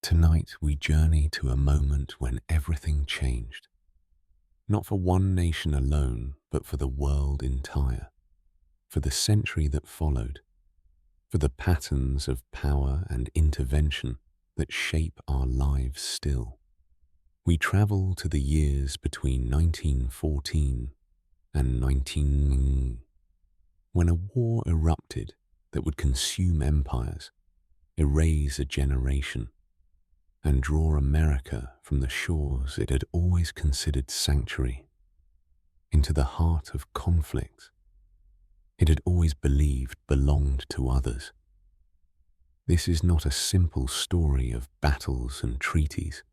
Tonight we journey to a moment when everything changed, not for one nation alone, but for the world entire, for the century that followed, for the patterns of power and intervention that shape our lives still. We travel to the years between 1914 and 19... when a war erupted that would consume empires, erase a generation, and draw America from the shores it had always considered sanctuary into the heart of conflict it had always believed belonged to others. This is not a simple story of battles and treaties,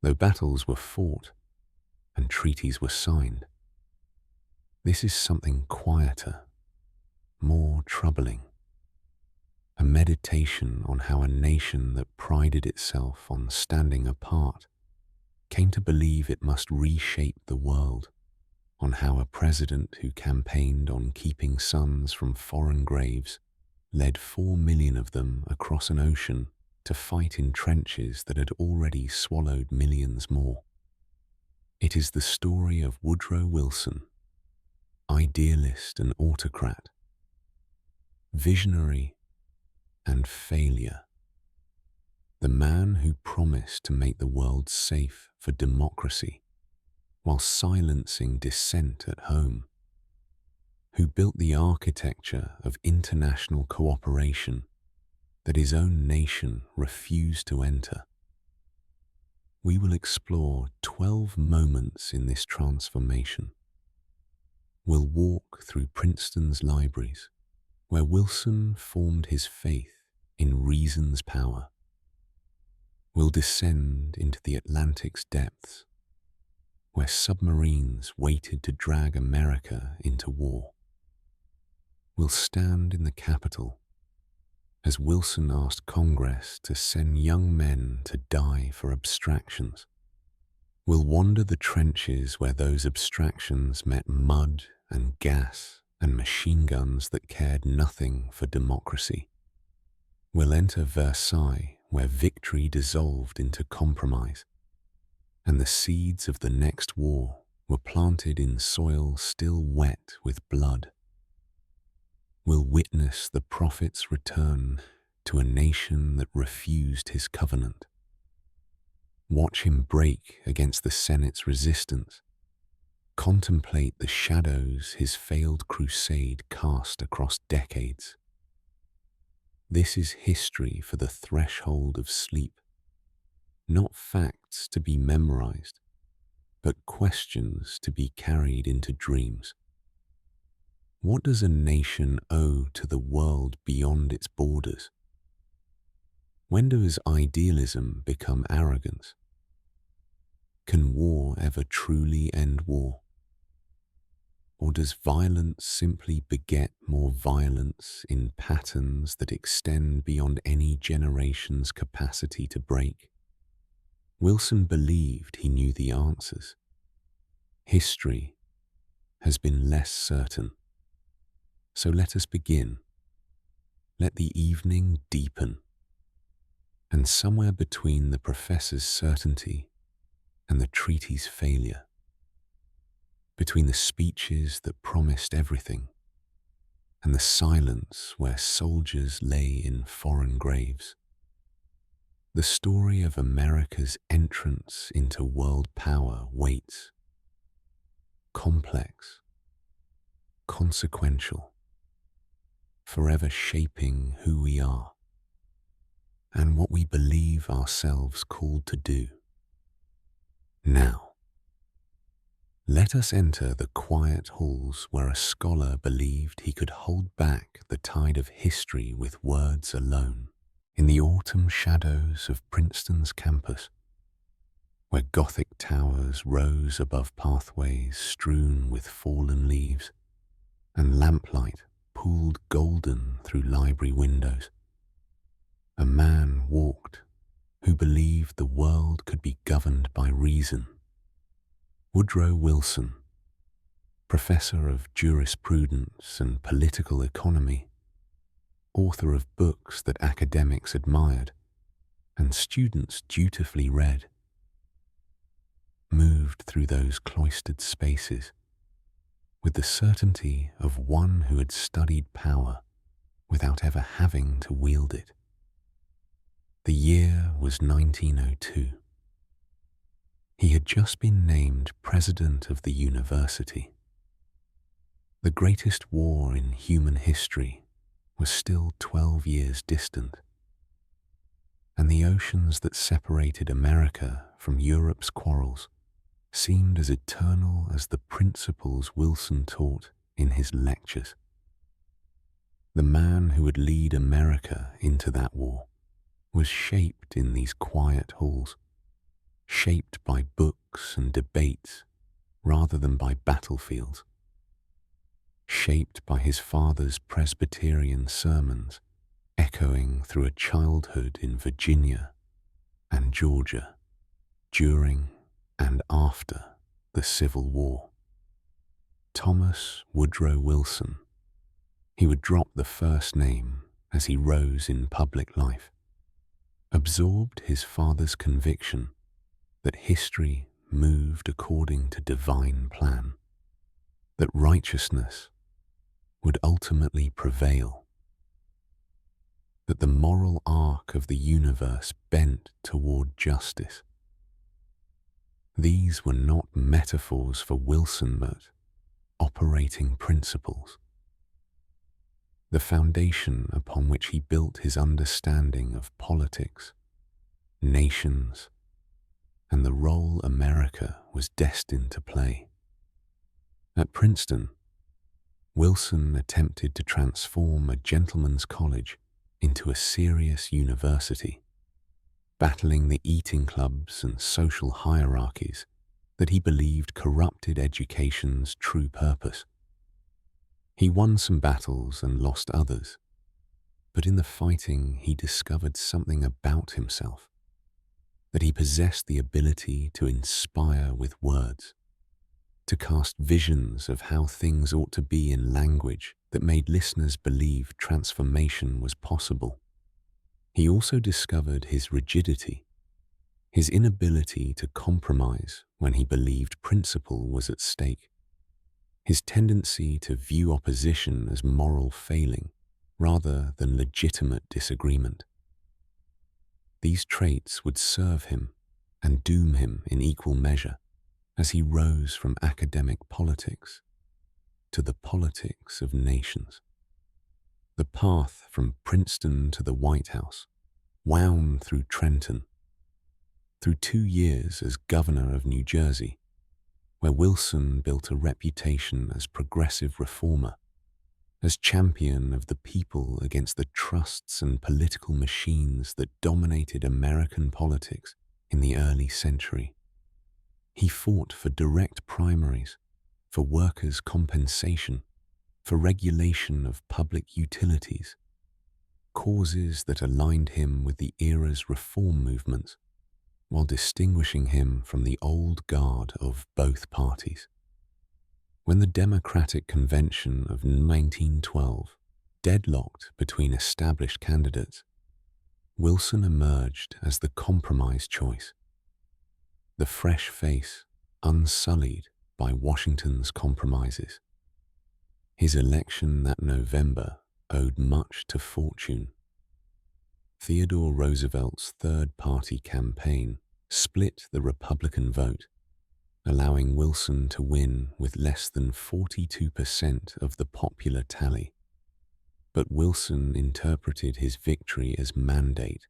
though battles were fought and treaties were signed. This is something quieter, more troubling. A meditation on how a nation that prided itself on standing apart came to believe it must reshape the world, on how a president who campaigned on keeping sons from foreign graves led 4 million of them across an ocean to fight in trenches that had already swallowed millions more. It is the story of Woodrow Wilson, idealist and autocrat, visionary and failure. The man who promised to make the world safe for democracy while silencing dissent at home, who built the architecture of international cooperation that his own nation refused to enter. We will explore 12 moments in this transformation. We'll walk through Princeton's libraries, where Wilson formed his faith in reason's power. We'll descend into the Atlantic's depths, where submarines waited to drag America into war. We'll stand in the Capitol as Wilson asked Congress to send young men to die for abstractions. We'll wander the trenches where those abstractions met mud and gas and machine guns that cared nothing for democracy. We'll enter Versailles, where victory dissolved into compromise, and the seeds of the next war were planted in soil still wet with blood. We'll witness the prophet's return to a nation that refused his covenant. Watch him break against the Senate's resistance. Contemplate the shadows his failed crusade cast across decades. This is history for the threshold of sleep, not facts to be memorized, but questions to be carried into dreams. What does a nation owe to the world beyond its borders? When does idealism become arrogance? Can war ever truly end war? Or does violence simply beget more violence in patterns that extend beyond any generation's capacity to break? Wilson believed he knew the answers. History has been less certain. So let us begin. Let the evening deepen. And somewhere between the professor's certainty and the treaty's failure, between the speeches that promised everything and the silence where soldiers lay in foreign graves, the story of America's entrance into world power waits. Complex, consequential, forever shaping who we are and what we believe ourselves called to do. Now, let us enter the quiet halls where a scholar believed he could hold back the tide of history with words alone. In the autumn shadows of Princeton's campus, where Gothic towers rose above pathways strewn with fallen leaves, and lamplight pooled golden through library windows, a man walked who believed the world could be governed by reason. Woodrow Wilson, professor of jurisprudence and political economy, author of books that academics admired, and students dutifully read, moved through those cloistered spaces with the certainty of one who had studied power without ever having to wield it. The year was 1902. He had just been named president of the university. The greatest war in human history was still 12 years distant, and the oceans that separated America from Europe's quarrels seemed as eternal as the principles Wilson taught in his lectures. The man who would lead America into that war was shaped in these quiet halls, shaped by books and debates rather than by battlefields, shaped by his father's Presbyterian sermons echoing through a childhood in Virginia and Georgia during and after the Civil War. Thomas Woodrow Wilson. He would drop the first name as he rose in public life, absorbed his father's conviction that history moved according to divine plan, that righteousness would ultimately prevail, that the moral arc of the universe bent toward justice. These were not metaphors for Wilson, but operating principles. The foundation upon which he built his understanding of politics, nations, and the role America was destined to play. At Princeton, Wilson attempted to transform a gentleman's college into a serious university, battling the eating clubs and social hierarchies that he believed corrupted education's true purpose. He won some battles and lost others, but in the fighting he discovered something about himself, that he possessed the ability to inspire with words, to cast visions of how things ought to be in language that made listeners believe transformation was possible. He also discovered his rigidity, his inability to compromise when he believed principle was at stake, his tendency to view opposition as moral failing rather than legitimate disagreement. These traits would serve him and doom him in equal measure as he rose from academic politics to the politics of nations. The path from Princeton to the White House wound through Trenton, through 2 years as governor of New Jersey, where Wilson built a reputation as progressive reformer, as champion of the people against the trusts and political machines that dominated American politics in the early century. He fought for direct primaries, for workers' compensation, for regulation of public utilities, causes that aligned him with the era's reform movements, while distinguishing him from the old guard of both parties. When the Democratic Convention of 1912 deadlocked between established candidates, Wilson emerged as the compromise choice, the fresh face unsullied by Washington's compromises. His election that November owed much to fortune. Theodore Roosevelt's third-party campaign split the Republican vote, allowing Wilson to win with less than 42% of the popular tally. But Wilson interpreted his victory as mandate,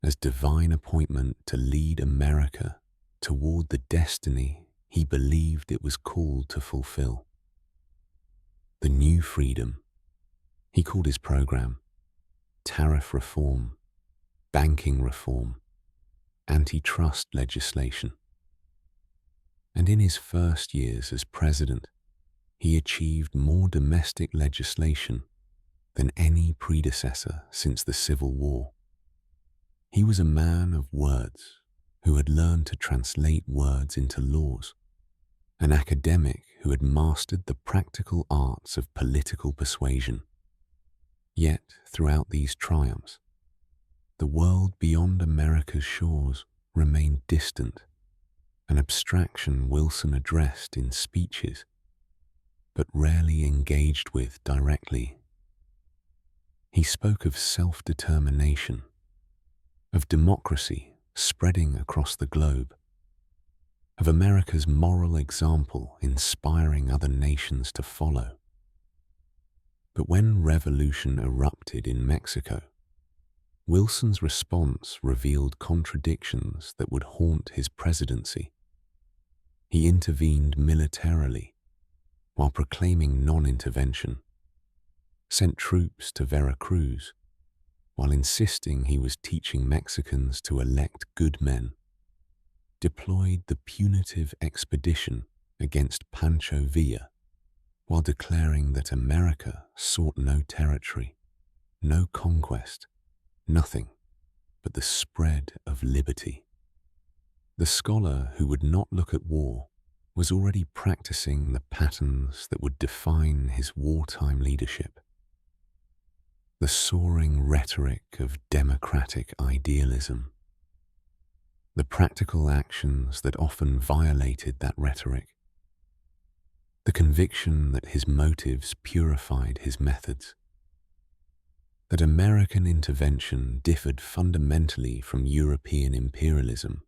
as divine appointment to lead America toward the destiny he believed it was called to fulfill. The new freedom, he called his program, tariff reform, banking reform, antitrust legislation. And in his first years as president, he achieved more domestic legislation than any predecessor since the Civil War. He was a man of words who had learned to translate words into laws, an academic who had mastered the practical arts of political persuasion. Yet, throughout these triumphs, The world beyond America's shores remained distant, an abstraction Wilson addressed in speeches, but rarely engaged with directly. He spoke of self-determination, of democracy spreading across the globe, of America's moral example inspiring other nations to follow. But when revolution erupted in Mexico, Wilson's response revealed contradictions that would haunt his presidency. He intervened militarily while proclaiming non-intervention, sent troops to Veracruz while insisting he was teaching Mexicans to elect good men, deployed the punitive expedition against Pancho Villa while declaring that America sought no territory, no conquest, nothing but the spread of liberty. The scholar who would not look at war was already practicing the patterns that would define his wartime leadership. The soaring rhetoric of democratic idealism, the practical actions that often violated that rhetoric, the conviction that his motives purified his methods, that American intervention differed fundamentally from European imperialism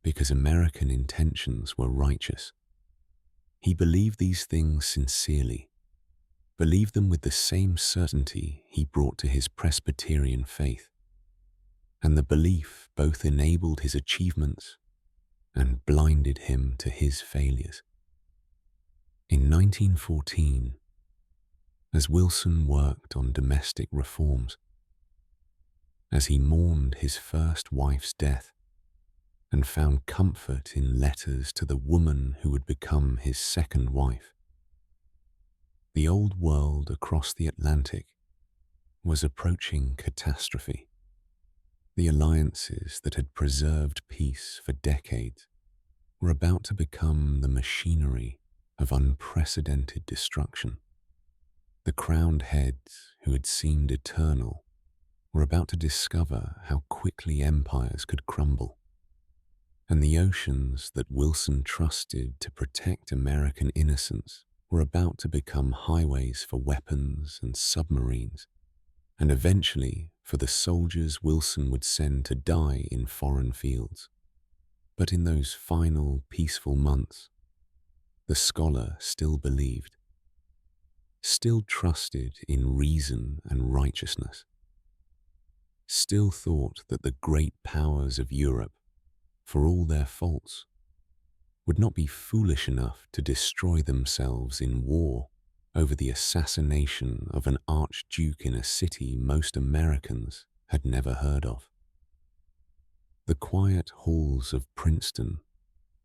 because American intentions were righteous. He believed these things sincerely, believed them with the same certainty he brought to his Presbyterian faith, and the belief both enabled his achievements and blinded him to his failures. In 1914, as Wilson worked on domestic reforms, as he mourned his first wife's death and found comfort in letters to the woman who would become his second wife, the old world across the Atlantic was approaching catastrophe. The alliances that had preserved peace for decades were about to become the machinery of unprecedented destruction. The crowned heads who had seemed eternal were about to discover how quickly empires could crumble, and the oceans that Wilson trusted to protect American innocence were about to become highways for weapons and submarines, and eventually for the soldiers Wilson would send to die in foreign fields. But in those final peaceful months, the scholar still believed, still trusted in reason and righteousness, still thought that the great powers of Europe, for all their faults, would not be foolish enough to destroy themselves in war over the assassination of an archduke in a city most Americans had never heard of. The quiet halls of Princeton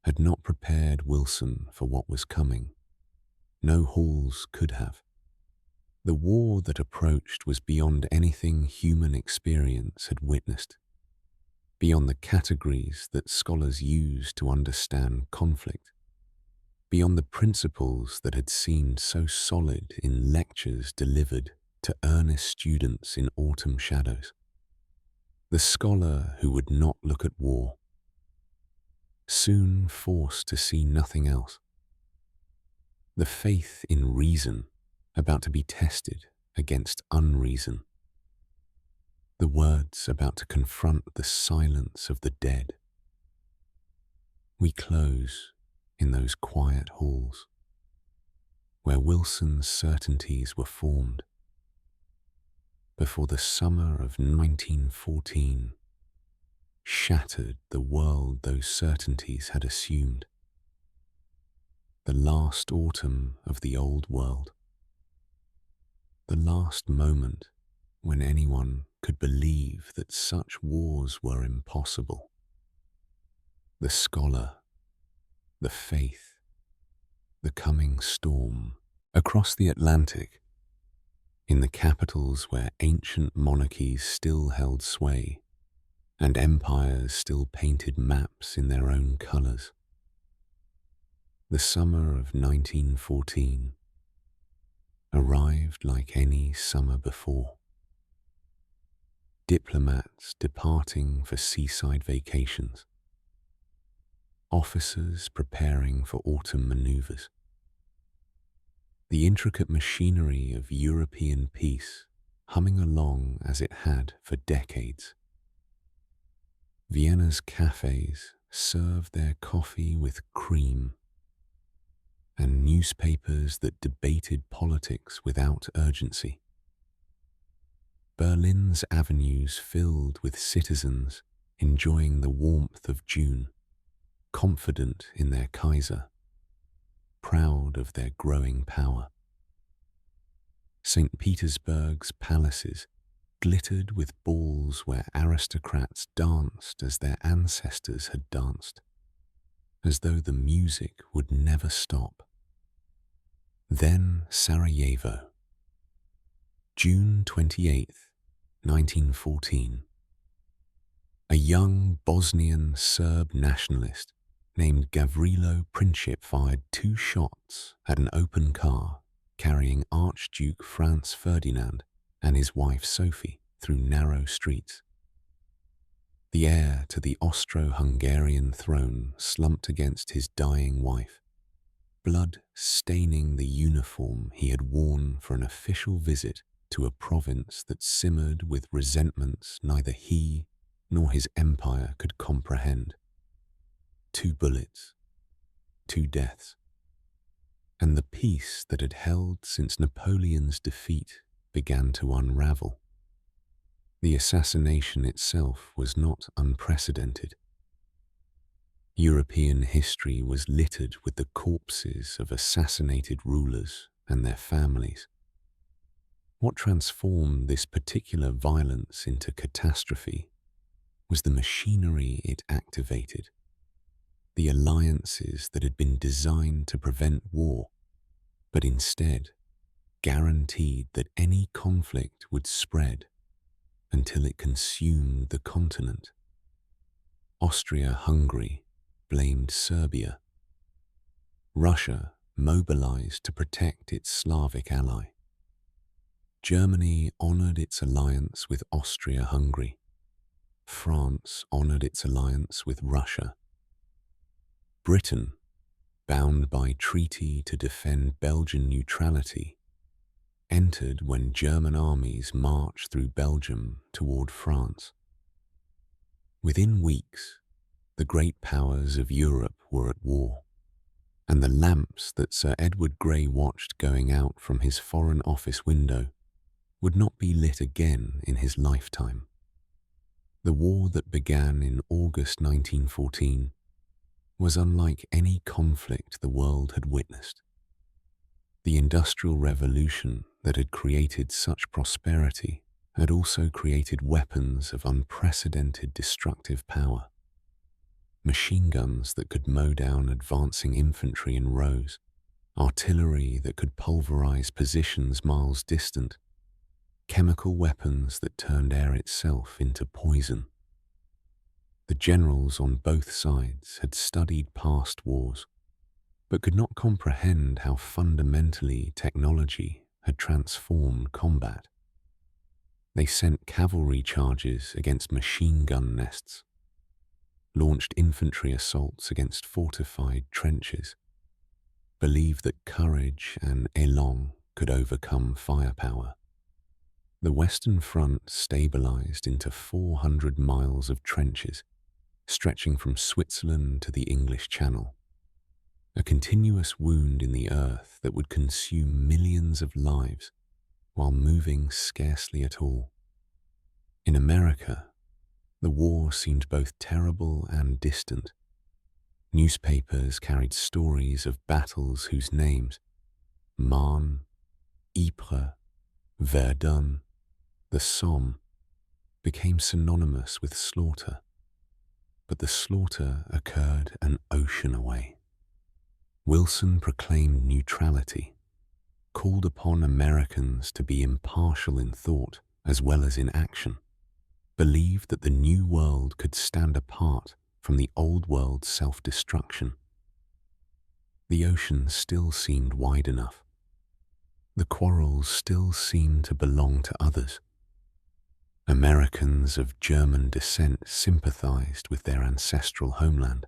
had not prepared Wilson for what was coming. No halls could have. The war that approached was beyond anything human experience had witnessed, beyond the categories that scholars use to understand conflict, beyond the principles that had seemed so solid in lectures delivered to earnest students in autumn shadows. The scholar who would not look at war, soon forced to see nothing else. The faith in reason about to be tested against unreason. The words about to confront the silence of the dead. We close in those quiet halls where Wilson's certainties were formed before the summer of 1914 shattered the world those certainties had assumed. The last autumn of the old world. The last moment when anyone could believe that such wars were impossible. The scholar, the faith, the coming storm. Across the Atlantic, in the capitals where ancient monarchies still held sway and empires still painted maps in their own colors. The summer of 1914 arrived like any summer before. diplomats departing for seaside vacations, officers preparing for autumn maneuvers. The intricate machinery of European peace humming along as it had for decades. Vienna's cafes served their coffee with cream, and newspapers that debated politics without urgency. Berlin's avenues filled with citizens enjoying the warmth of June, confident in their Kaiser, proud of their growing power. St. Petersburg's palaces glittered with balls where aristocrats danced as their ancestors had danced, as though the music would never stop. Then Sarajevo, June 28th, 1914. A young Bosnian Serb nationalist named Gavrilo Princip fired 2 shots at an open car carrying Archduke Franz Ferdinand and his wife Sophie through narrow streets. The heir to the Austro-Hungarian throne slumped against his dying wife, blood staining the uniform he had worn for an official visit to a province that simmered with resentments neither he nor his empire could comprehend. 2 bullets, 2 deaths, and the peace that had held since Napoleon's defeat began to unravel. The assassination itself was not unprecedented. European history was littered with the corpses of assassinated rulers and their families. What transformed this particular violence into catastrophe was the machinery it activated, the alliances that had been designed to prevent war, but instead guaranteed that any conflict would spread until it consumed the continent. Austria-Hungary blamed Serbia. Russia mobilized to protect its Slavic ally. Germany honored its alliance with Austria-Hungary. France honored its alliance with Russia. Britain, bound by treaty to defend Belgian neutrality, entered when German armies marched through Belgium toward France. Within weeks, the great powers of Europe were at war, and the lamps that Sir Edward Grey watched going out from his Foreign Office window would not be lit again in his lifetime. The war that began in August 1914 was unlike any conflict the world had witnessed. The Industrial Revolution that had created such prosperity had also created weapons of unprecedented destructive power. Machine guns that could mow down advancing infantry in rows, artillery that could pulverize positions miles distant, chemical weapons that turned air itself into poison. The generals on both sides had studied past wars, but could not comprehend how fundamentally technology had transformed combat. They sent cavalry charges against machine gun nests, launched infantry assaults against fortified trenches, believed that courage and élan could overcome firepower. The Western Front stabilized into 400 miles of trenches, stretching from Switzerland to the English Channel, a continuous wound in the earth that would consume millions of lives while moving scarcely at all. In America, the war seemed both terrible and distant. Newspapers carried stories of battles whose names, Marne, Ypres, Verdun, the Somme, became synonymous with slaughter. But the slaughter occurred an ocean away. Wilson proclaimed neutrality, called upon Americans to be impartial in thought as well as in action, believed that the new world could stand apart from the old world's self-destruction. The ocean still seemed wide enough. The quarrels still seemed to belong to others. Americans of German descent sympathized with their ancestral homeland.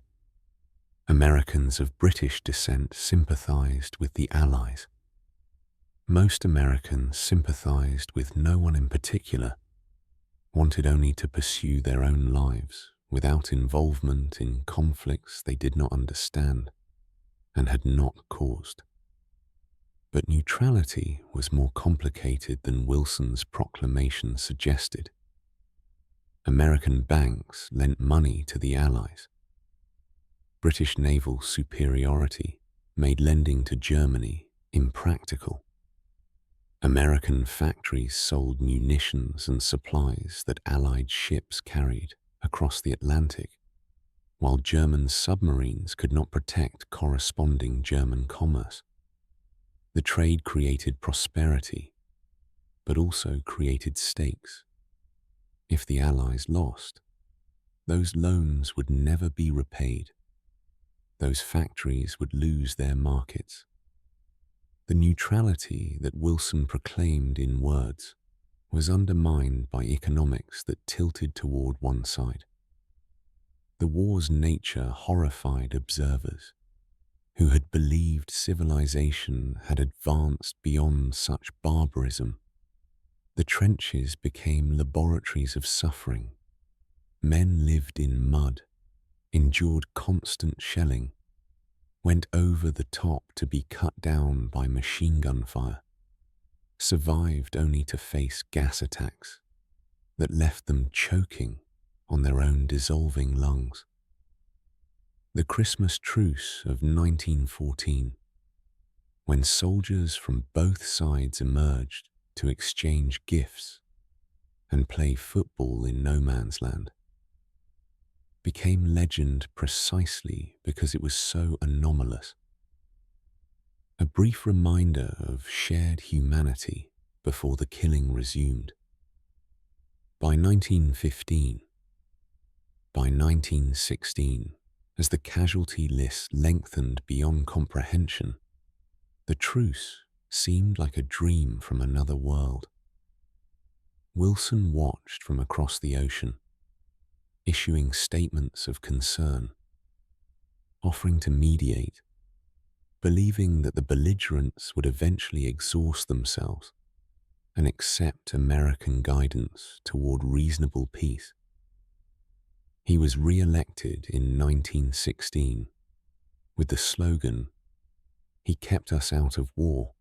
Americans of British descent sympathized with the Allies. Most Americans sympathized with no one in particular, wanted only to pursue their own lives without involvement in conflicts they did not understand and had not caused. But neutrality was more complicated than Wilson's proclamation suggested. American banks lent money to the Allies. British naval superiority made lending to Germany impractical. American factories sold munitions and supplies that Allied ships carried across the Atlantic, while German submarines could not protect corresponding German commerce. The trade created prosperity, but also created stakes. If the Allies lost, those loans would never be repaid. Those factories would lose their markets. The neutrality that Wilson proclaimed in words was undermined by economics that tilted toward one side. The war's nature horrified observers who had believed civilization had advanced beyond such barbarism. The trenches became laboratories of suffering. Men lived in mud, endured constant shelling, went over the top to be cut down by machine gun fire, survived only to face gas attacks that left them choking on their own dissolving lungs. The Christmas truce of 1914, when soldiers from both sides emerged to exchange gifts and play football in no man's land, became legend precisely because it was so anomalous. A brief reminder of shared humanity before the killing resumed. By 1915, by 1916, as the casualty list lengthened beyond comprehension, the truce seemed like a dream from another world. Wilson watched from across the ocean, issuing statements of concern, offering to mediate, believing that the belligerents would eventually exhaust themselves and accept American guidance toward reasonable peace. He was re-elected in 1916 with the slogan, "He kept us out of war,"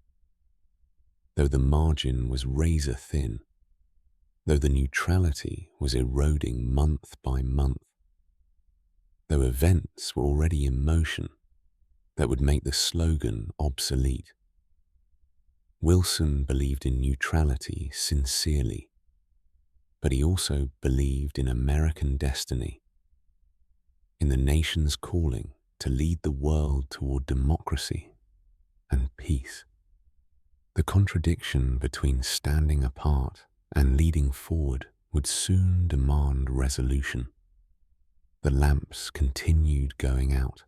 though the margin was razor thin, though the neutrality was eroding month by month, though events were already in motion that would make the slogan obsolete. Wilson believed in neutrality sincerely, but he also believed in American destiny, in the nation's calling to lead the world toward democracy and peace. The contradiction between standing apart and leading forward would soon demand resolution. The lamps continued going out.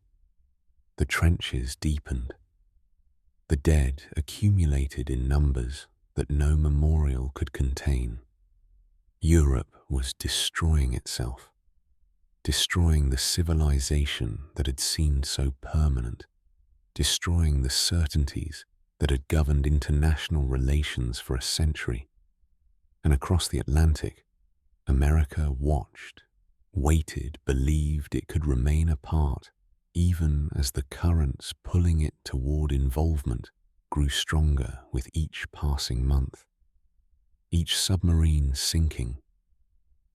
The trenches deepened. The dead accumulated in numbers that no memorial could contain. Europe was destroying itself, destroying the civilization that had seemed so permanent, destroying the certainties that had governed international relations for a century. And across the Atlantic, America watched, waited, believed it could remain apart, even as the currents pulling it toward involvement grew stronger with each passing month. Each submarine sinking,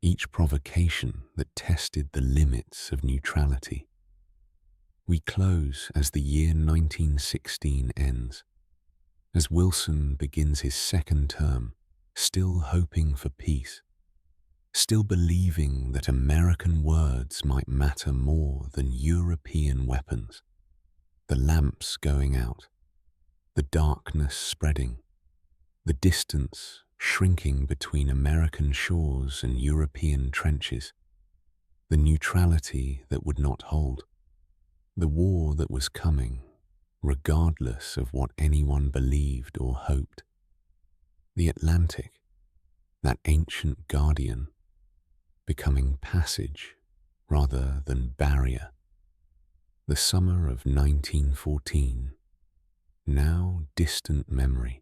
each provocation that tested the limits of neutrality. We close as the year 1916 ends, as Wilson begins his second term, still hoping for peace, still believing that American words might matter more than European weapons. The lamps going out, the darkness spreading, the distance shrinking between American shores and European trenches, the neutrality that would not hold, the war that was coming, regardless of what anyone believed or hoped. The Atlantic, that ancient guardian, becoming passage rather than barrier. The summer of 1914, now distant memory.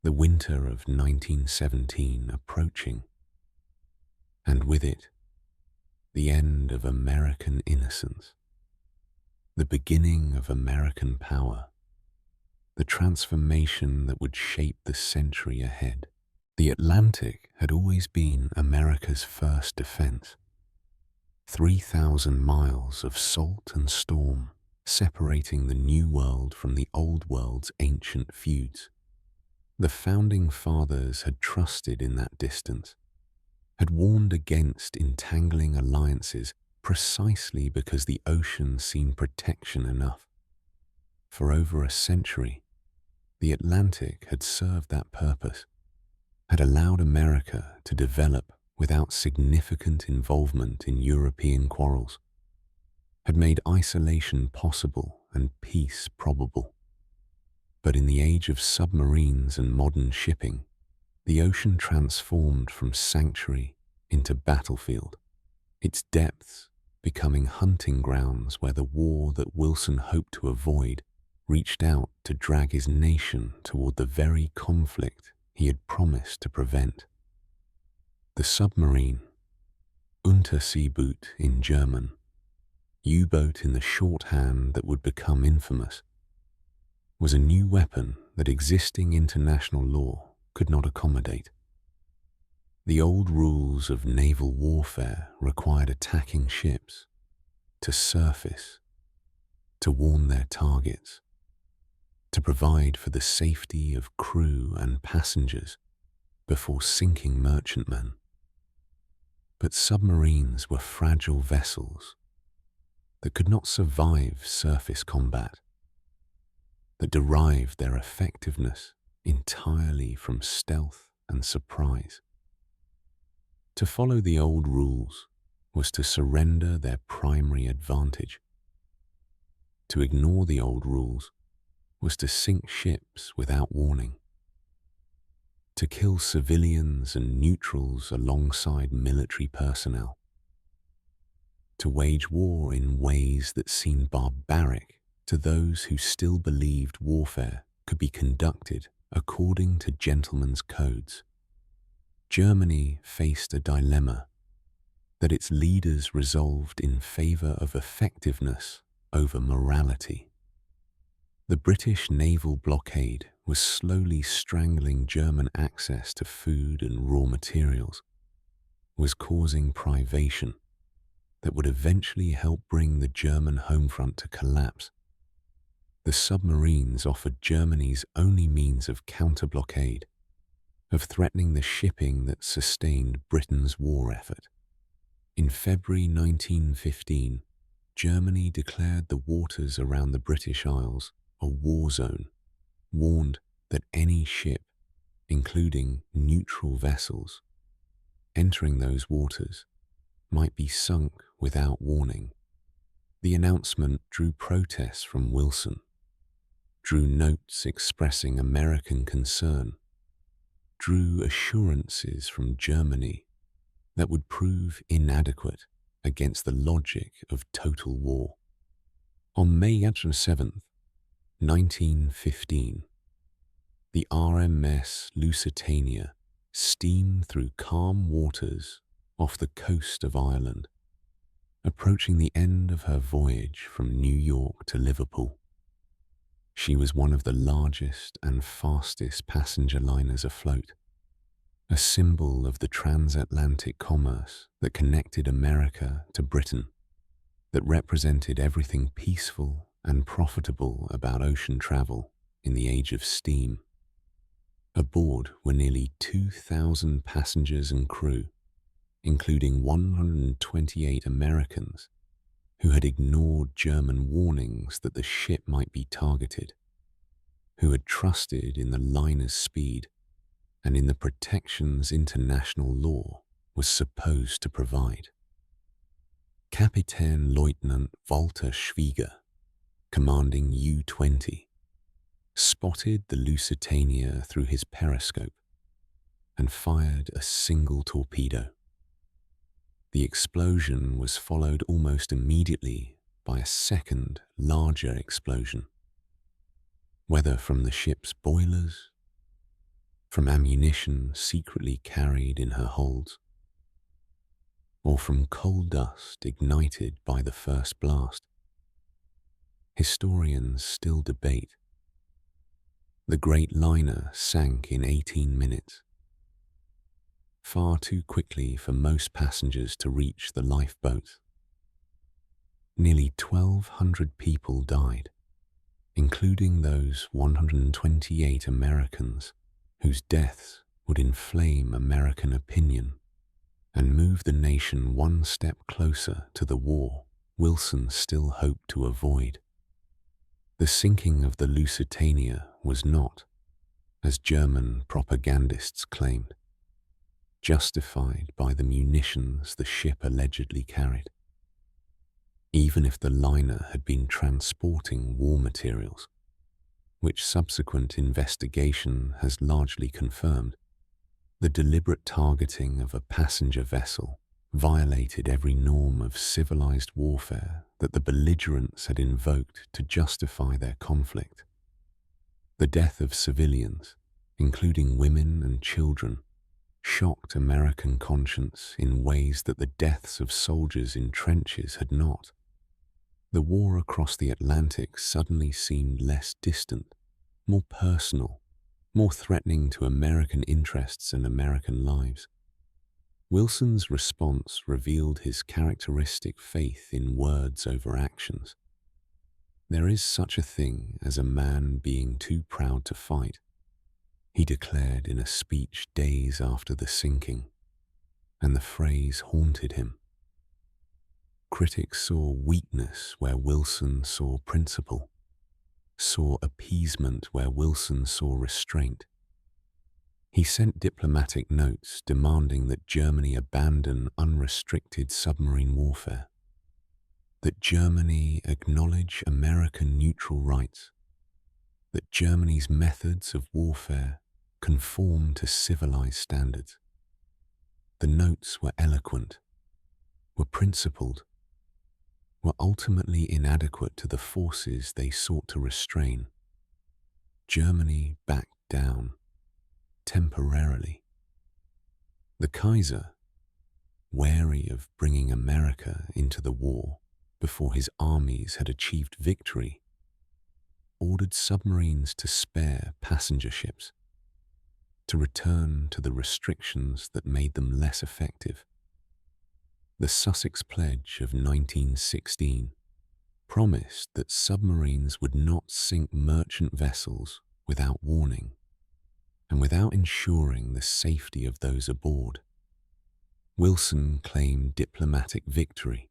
The winter of 1917 approaching, and with it, the end of American innocence, the beginning of American power, the transformation that would shape the century ahead. The Atlantic had always been America's first defense. 3,000 miles of salt and storm separating the New World from the Old World's ancient feuds. The founding fathers had trusted in that distance, had warned against entangling alliances precisely because the ocean seemed protection enough. For over a century, the Atlantic had served that purpose, had allowed America to develop without significant involvement in European quarrels, had made isolation possible and peace probable. But in the age of submarines and modern shipping, the ocean transformed from sanctuary into battlefield, its depths becoming hunting grounds where the war that Wilson hoped to avoid reached out to drag his nation toward the very conflict he had promised to prevent. The submarine, Unterseeboot in German, U-boat in the shorthand that would become infamous, was a new weapon that existing international law could not accommodate. The old rules of naval warfare required attacking ships to surface, to warn their targets, to provide for the safety of crew and passengers before sinking merchantmen. But submarines were fragile vessels that could not survive surface combat, that derived their effectiveness entirely from stealth and surprise. To follow the old rules was to surrender their primary advantage. To ignore the old rules was to sink ships without warning. To kill civilians and neutrals alongside military personnel. To wage war in ways that seemed barbaric to those who still believed warfare could be conducted according to gentlemen's codes. Germany faced a dilemma that its leaders resolved in favor of effectiveness over morality. The British naval blockade was slowly strangling German access to food and raw materials, was causing privation that would eventually help bring the German home front to collapse. The submarines offered Germany's only means of counter-blockade, of threatening the shipping that sustained Britain's war effort. In February 1915, Germany declared the waters around the British Isles a war zone, warned that any ship, including neutral vessels, entering those waters might be sunk without warning. The announcement drew protests from Wilson, drew notes expressing American concern, drew assurances from Germany that would prove inadequate against the logic of total war. On May 7, 1915, the RMS Lusitania steamed through calm waters off the coast of Ireland, approaching the end of her voyage from New York to Liverpool. She was one of the largest and fastest passenger liners afloat, a symbol of the transatlantic commerce that connected America to Britain, that represented everything peaceful and profitable about ocean travel in the age of steam. Aboard were nearly 2,000 passengers and crew, including 128 Americans who had ignored German warnings that the ship might be targeted, who had trusted in the liner's speed and in the protections international law was supposed to provide. Kapitän Leutnant Walter Schwieger, commanding U-20, spotted the Lusitania through his periscope and fired a single torpedo. The explosion was followed almost immediately by a second, larger explosion. Whether from the ship's boilers, from ammunition secretly carried in her holds, or from coal dust ignited by the first blast, historians still debate. The great liner sank in 18 minutes, far too quickly for most passengers to reach the lifeboats. Nearly 1,200 people died, including those 128 Americans whose deaths would inflame American opinion and move the nation one step closer to the war Wilson still hoped to avoid. The sinking of the Lusitania was not, as German propagandists claimed, justified by the munitions the ship allegedly carried. Even if the liner had been transporting war materials, which subsequent investigation has largely confirmed, the deliberate targeting of a passenger vessel violated every norm of civilized warfare that the belligerents had invoked to justify their conflict. The death of civilians, including women and children, shocked American conscience in ways that the deaths of soldiers in trenches had not. The war across the Atlantic suddenly seemed less distant, more personal, more threatening to American interests and American lives. Wilson's response revealed his characteristic faith in words over actions. "There is such a thing as a man being too proud to fight," he declared in a speech days after the sinking, and the phrase haunted him. Critics saw weakness where Wilson saw principle, saw appeasement where Wilson saw restraint. He sent diplomatic notes demanding that Germany abandon unrestricted submarine warfare, that Germany acknowledge American neutral rights, that Germany's methods of warfare conform to civilized standards. The notes were eloquent, were principled, were ultimately inadequate to the forces they sought to restrain. Germany backed down, temporarily. The Kaiser, wary of bringing America into the war before his armies had achieved victory, ordered submarines to spare passenger ships, to return to the restrictions that made them less effective. The Sussex Pledge of 1916 promised that submarines would not sink merchant vessels without warning and without ensuring the safety of those aboard. Wilson claimed diplomatic victory,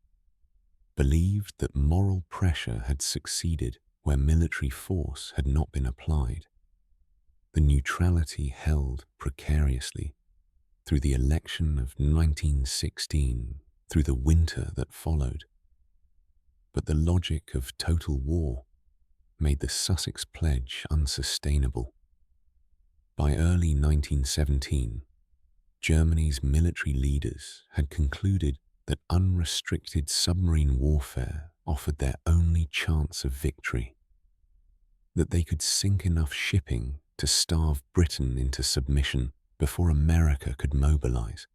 believed that moral pressure had succeeded where military force had not been applied. The neutrality held precariously through the election of 1916, through the winter that followed. But the logic of total war made the Sussex Pledge unsustainable. By early 1917, Germany's military leaders had concluded that unrestricted submarine warfare offered their only chance of victory, that they could sink enough shipping to starve Britain into submission before America could mobilize,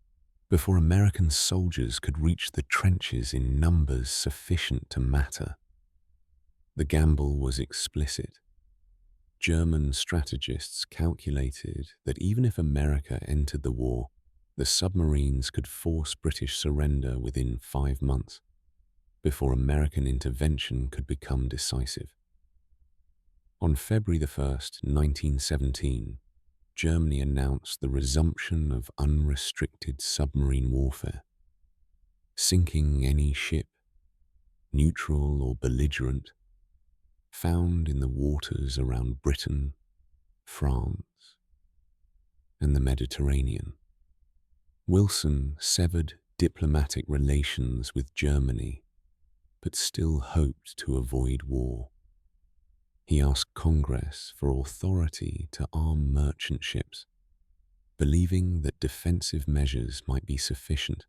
before American soldiers could reach the trenches in numbers sufficient to matter. The gamble was explicit. German strategists calculated that even if America entered the war, the submarines could force British surrender within 5 months, before American intervention could become decisive. On February 1st, 1917, Germany announced the resumption of unrestricted submarine warfare. Sinking any ship, neutral or belligerent, found in the waters around Britain, France, and the Mediterranean. Wilson severed diplomatic relations with Germany, but still hoped to avoid war. He asked Congress for authority to arm merchant ships, believing that defensive measures might be sufficient,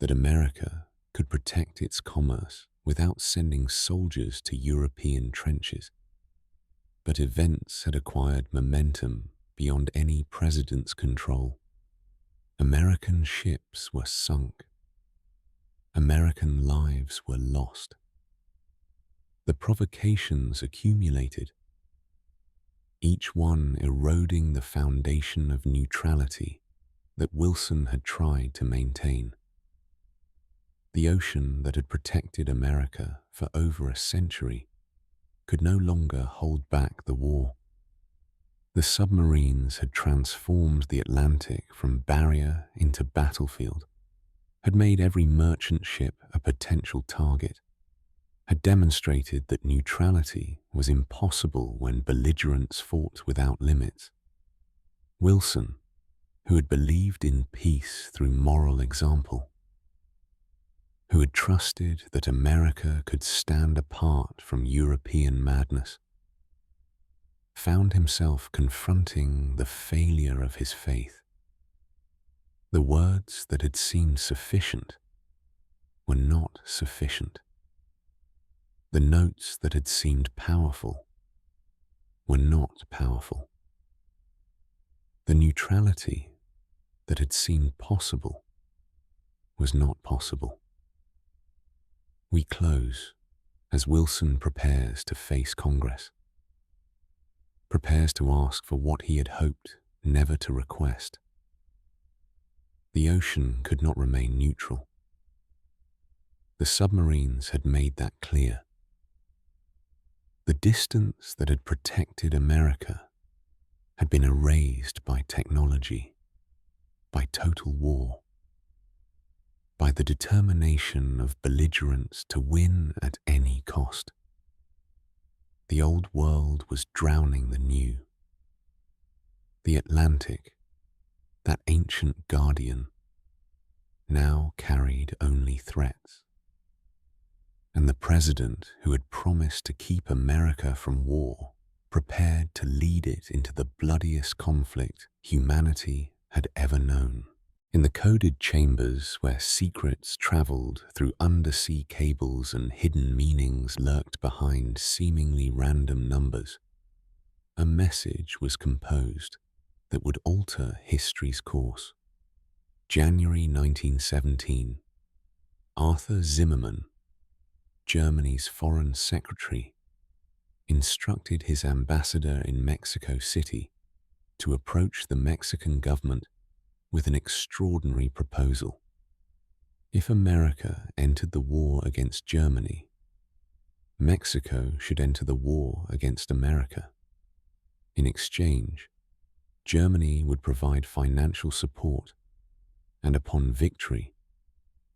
that America could protect its commerce without sending soldiers to European trenches. But events had acquired momentum beyond any president's control. American ships were sunk. American lives were lost. The provocations accumulated, each one eroding the foundation of neutrality that Wilson had tried to maintain. The ocean that had protected America for over a century could no longer hold back the war. The submarines had transformed the Atlantic from barrier into battlefield, had made every merchant ship a potential target, had demonstrated that neutrality was impossible when belligerents fought without limits. Wilson, who had believed in peace through moral example, who had trusted that America could stand apart from European madness, found himself confronting the failure of his faith. The words that had seemed sufficient were not sufficient. The notes that had seemed powerful were not powerful. The neutrality that had seemed possible was not possible. We close as Wilson prepares to face Congress, prepares to ask for what he had hoped never to request. The ocean could not remain neutral. The submarines had made that clear. The distance that had protected America had been erased by technology, by total war, by the determination of belligerents to win at any cost. The old world was drowning the new. The Atlantic, that ancient guardian, now carried only threats. And the president who had promised to keep America from war, prepared to lead it into the bloodiest conflict humanity had ever known. In the coded chambers where secrets traveled through undersea cables and hidden meanings lurked behind seemingly random numbers, a message was composed that would alter history's course. January 1917, Arthur Zimmermann, Germany's foreign secretary, instructed his ambassador in Mexico City to approach the Mexican government with an extraordinary proposal. If America entered the war against Germany, Mexico should enter the war against America. In exchange, Germany would provide financial support and upon victory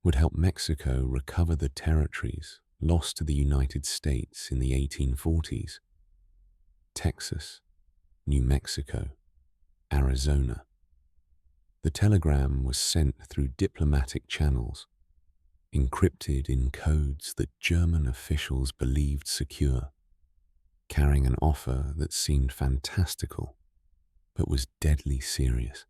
would help Mexico recover the territories lost to the United States in the 1840s. Texas, New Mexico, Arizona. The telegram was sent through diplomatic channels, encrypted in codes that German officials believed secure, carrying an offer that seemed fantastical but was deadly serious.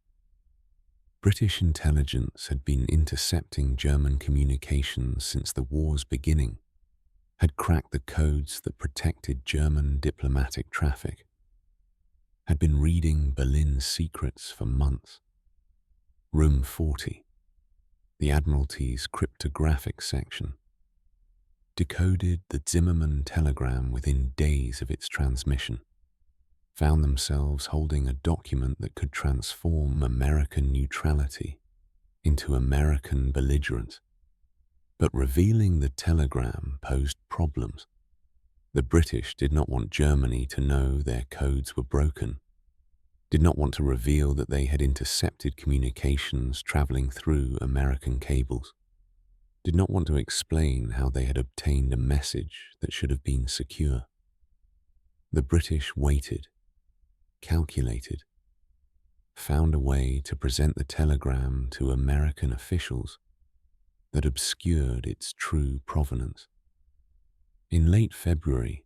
British intelligence had been intercepting German communications since the war's beginning, had cracked the codes that protected German diplomatic traffic, had been reading Berlin's secrets for months. Room 40, the Admiralty's cryptographic section, decoded the Zimmermann telegram within days of its transmission, found themselves holding a document that could transform American neutrality into American belligerence. But revealing the telegram posed problems. The British did not want Germany to know their codes were broken, did not want to reveal that they had intercepted communications traveling through American cables, did not want to explain how they had obtained a message that should have been secure. The British waited, calculated, found a way to present the telegram to American officials that obscured its true provenance. In late February,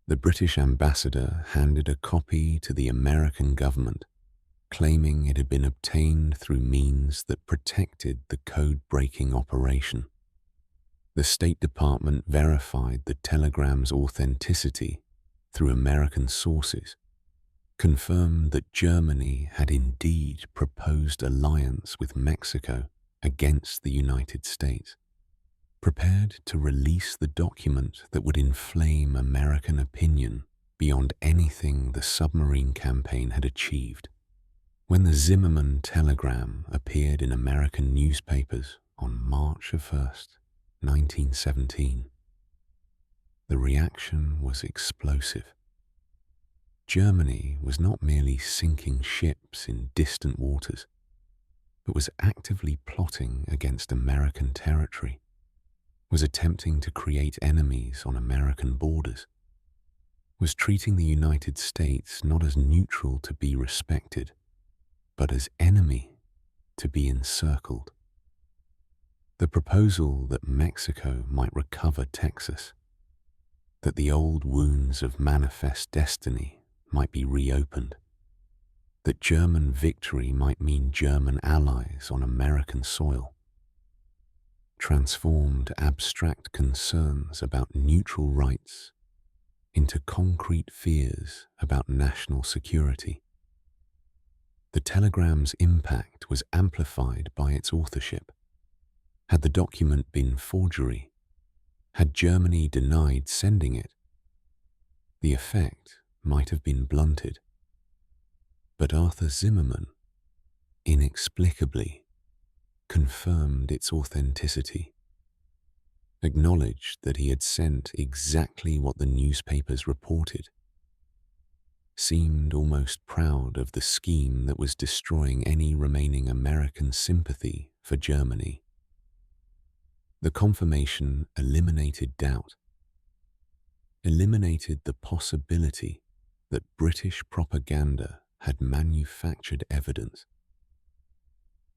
the British ambassador handed a copy to the American government claiming it had been obtained through means that protected the code-breaking operation. The State Department verified the telegram's authenticity through American sources, confirmed that Germany had indeed proposed alliance with Mexico against the United States, prepared to release the document that would inflame American opinion beyond anything the submarine campaign had achieved. When the Zimmermann telegram appeared in American newspapers on March 1st, 1917, the reaction was explosive. Germany was not merely sinking ships in distant waters, but was actively plotting against American territory, was attempting to create enemies on American borders, was treating the United States not as neutral to be respected, but as enemy to be encircled. The proposal that Mexico might recover Texas, that the old wounds of manifest destiny might be reopened, that German victory might mean German allies on American soil, transformed abstract concerns about neutral rights into concrete fears about national security. The telegram's impact was amplified by its authorship. Had the document been forgery, had Germany denied sending it, the effect might have been blunted. But Arthur Zimmermann, inexplicably, confirmed its authenticity, acknowledged that he had sent exactly what the newspapers reported, seemed almost proud of the scheme that was destroying any remaining American sympathy for Germany. The confirmation eliminated doubt, eliminated the possibility that British propaganda had manufactured evidence,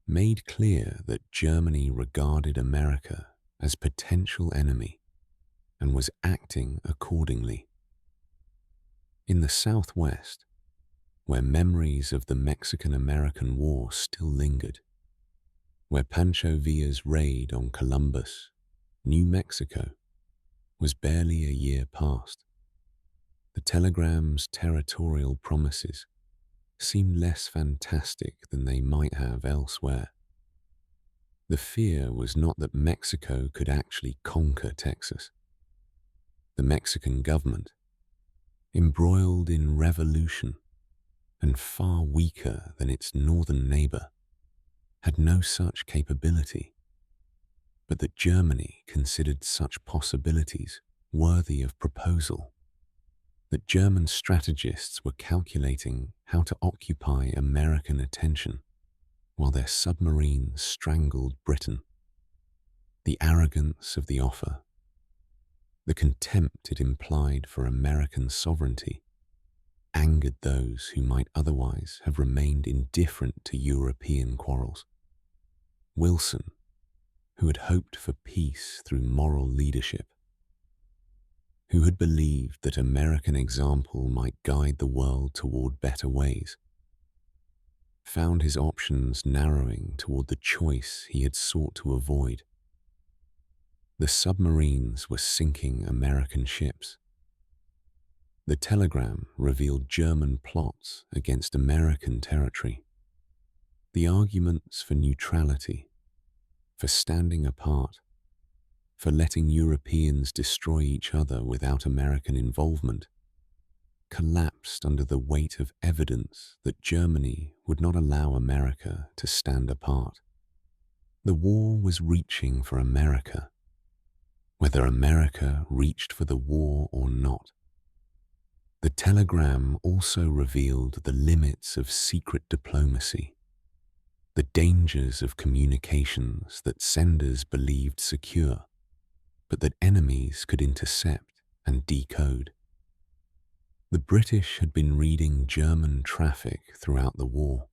made clear that Germany regarded America as potential enemy and was acting accordingly. In the Southwest, where memories of the Mexican-American War still lingered, where Pancho Villa's raid on Columbus, New Mexico, was barely a year past, the telegram's territorial promises seemed less fantastic than they might have elsewhere. The fear was not that Mexico could actually conquer Texas. The Mexican government, embroiled in revolution and far weaker than its northern neighbor, had no such capability, but that Germany considered such possibilities worthy of proposal, that German strategists were calculating how to occupy American attention while their submarines strangled Britain. The arrogance of the offer, the contempt it implied for American sovereignty, angered those who might otherwise have remained indifferent to European quarrels. Wilson, who had hoped for peace through moral leadership, who had believed that American example might guide the world toward better ways, found his options narrowing toward the choice he had sought to avoid. The submarines were sinking American ships. The telegram revealed German plots against American territory. The arguments for neutrality, for standing apart, for letting Europeans destroy each other without American involvement, collapsed under the weight of evidence that Germany would not allow America to stand apart. The war was reaching for America, whether America reached for the war or not. The telegram also revealed the limits of secret diplomacy, the dangers of communications that senders believed secure, but that enemies could intercept and decode. The British had been reading German traffic throughout the war,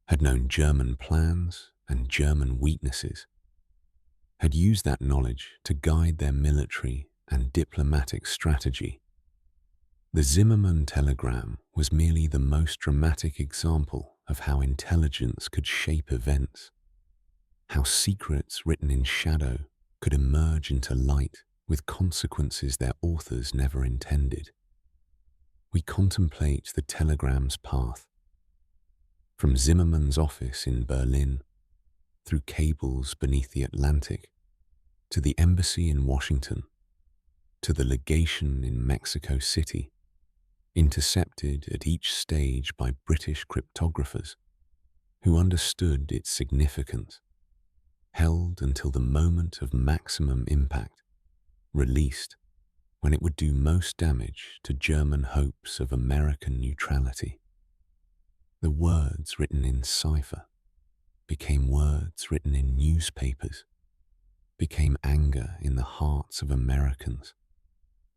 had known German plans and German weaknesses, had used that knowledge to guide their military and diplomatic strategy. The Zimmermann telegram was merely the most dramatic example of how intelligence could shape events, how secrets written in shadow could emerge into light with consequences their authors never intended. We contemplate the telegram's path, from Zimmermann's office in Berlin, through cables beneath the Atlantic, to the embassy in Washington, to the legation in Mexico City, intercepted at each stage by British cryptographers who understood its significance, held until the moment of maximum impact, released when it would do most damage to German hopes of American neutrality. The words written in cipher became words written in newspapers, became anger in the hearts of Americans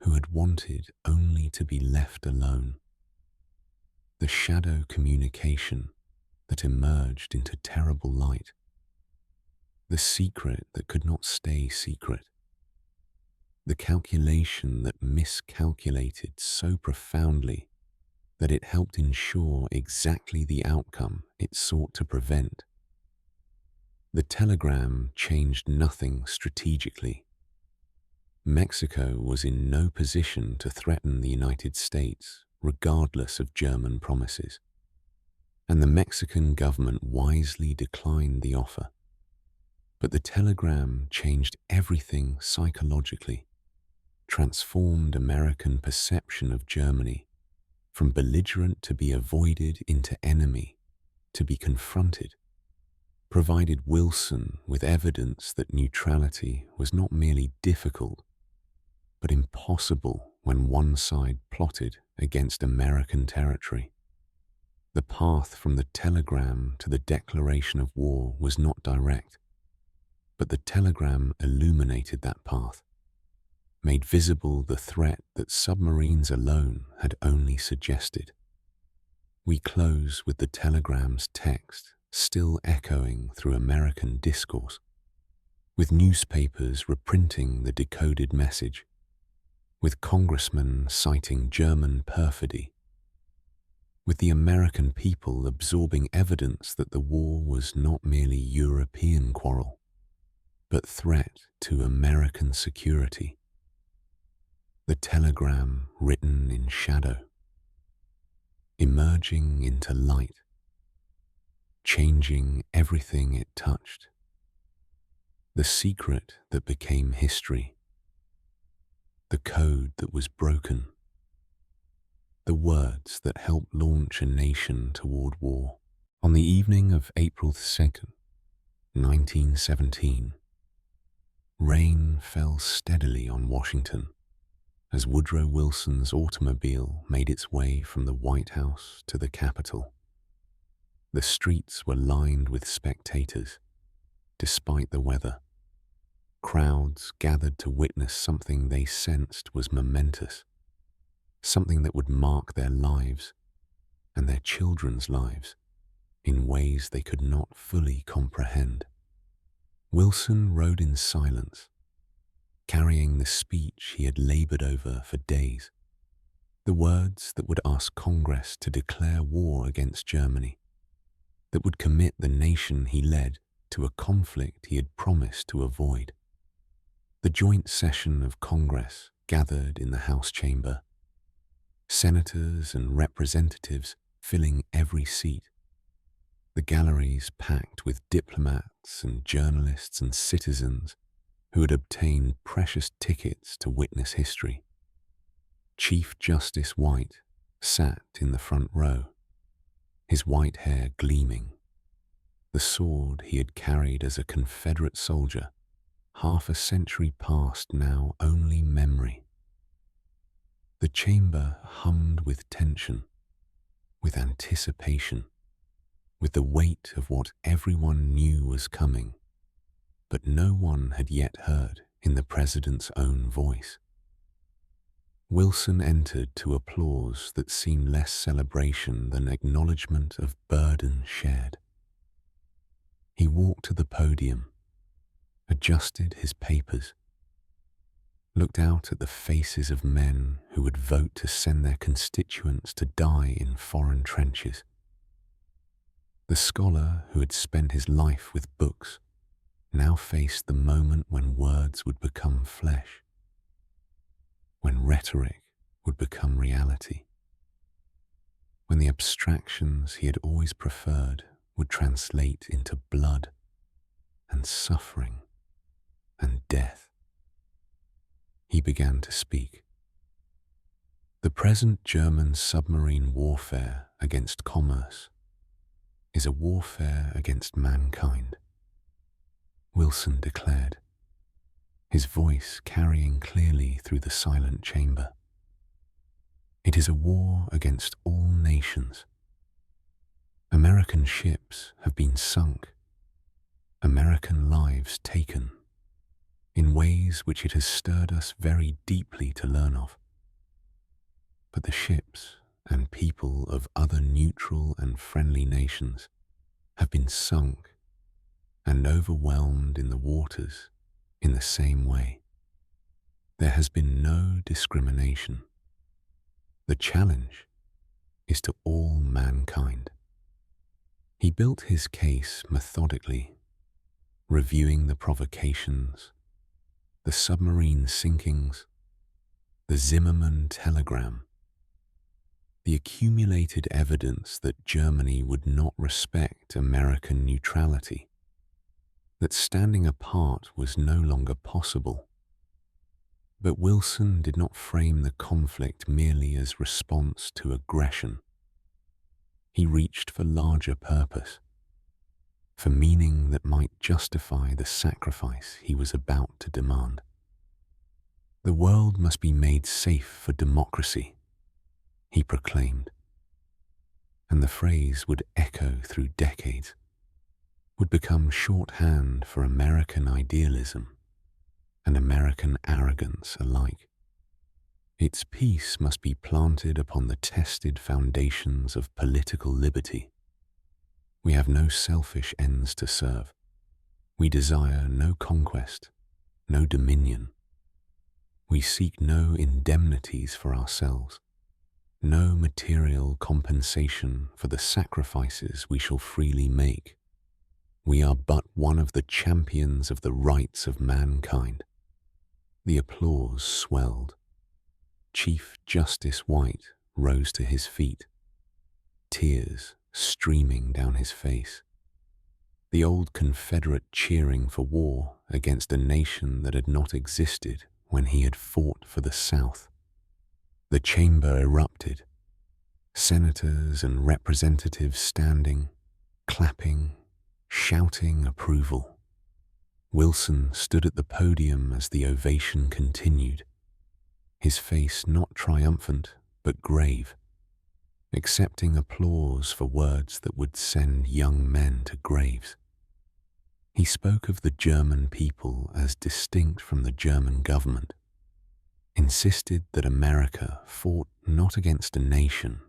who had wanted only to be left alone. The shadow communication that emerged into terrible light, the secret that could not stay secret, the calculation that miscalculated so profoundly that it helped ensure exactly the outcome it sought to prevent. The telegram changed nothing strategically. Mexico was in no position to threaten the United States, regardless of German promises, and the Mexican government wisely declined the offer. But the telegram changed everything psychologically, transformed American perception of Germany from belligerent to be avoided into enemy to be confronted, provided Wilson with evidence that neutrality was not merely difficult, but impossible when one side plotted against American territory. The path from the telegram to the declaration of war was not direct, but the telegram illuminated that path, made visible the threat that submarines alone had only suggested. We close with the telegram's text still echoing through American discourse, with newspapers reprinting the decoded message, with congressmen citing German perfidy, with the American people absorbing evidence that the war was not merely European quarrel, but threat to American security. The telegram written in shadow, emerging into light, changing everything it touched. The secret that became history, the code that was broken, the words that helped launch a nation toward war. On the evening of April 2nd, 1917, rain fell steadily on Washington as Woodrow Wilson's automobile made its way from the White House to the Capitol. The streets were lined with spectators, despite the weather. Crowds gathered to witness something they sensed was momentous, something that would mark their lives and their children's lives in ways they could not fully comprehend. Wilson rode in silence, carrying the speech he had labored over for days, the words that would ask Congress to declare war against Germany, that would commit the nation he led to a conflict he had promised to avoid. The joint session of Congress gathered in the House chamber, senators and representatives filling every seat, the galleries packed with diplomats and journalists and citizens who had obtained precious tickets to witness history. Chief Justice White sat in the front row, his white hair gleaming, the sword he had carried as a Confederate soldier, half a century past now only memory. The chamber hummed with tension, with anticipation, with the weight of what everyone knew was coming, but no one had yet heard in the president's own voice. Wilson entered to applause that seemed less celebration than acknowledgement of burden shared. He walked to the podium, adjusted his papers, looked out at the faces of men who would vote to send their constituents to die in foreign trenches. The scholar who had spent his life with books now faced the moment when words would become flesh, when rhetoric would become reality, when the abstractions he had always preferred would translate into blood and suffering and death. He began to speak. The present German submarine warfare against commerce is a warfare against mankind, Wilson declared, his voice carrying clearly through the silent chamber. It is a war against all nations. American ships have been sunk, American lives taken, in ways which it has stirred us very deeply to learn of. But the ships and people of other neutral and friendly nations have been sunk and overwhelmed in the waters in the same way. There has been no discrimination. The challenge is to all mankind. He built his case methodically, reviewing the provocations, the submarine sinkings, the Zimmermann telegram, the accumulated evidence that Germany would not respect American neutrality, that standing apart was no longer possible. But Wilson did not frame the conflict merely as response to aggression. He reached for larger purpose, for meaning that might justify the sacrifice he was about to demand. The world must be made safe for democracy, he proclaimed, and the phrase would echo through decades, would become shorthand for American idealism and American arrogance alike. Its peace must be planted upon the tested foundations of political liberty. We have no selfish ends to serve. We desire no conquest, no dominion. We seek no indemnities for ourselves, no material compensation for the sacrifices we shall freely make. We are but one of the champions of the rights of mankind. The applause swelled. Chief Justice White rose to his feet, tears streaming down his face. The old Confederate cheering for war against a nation that had not existed when he had fought for the South. The chamber erupted, senators and representatives standing, clapping, shouting approval. Wilson stood at the podium as the ovation continued, his face not triumphant but grave, accepting applause for words that would send young men to graves. He spoke of the German people as distinct from the German government, insisted that America fought not against a nation,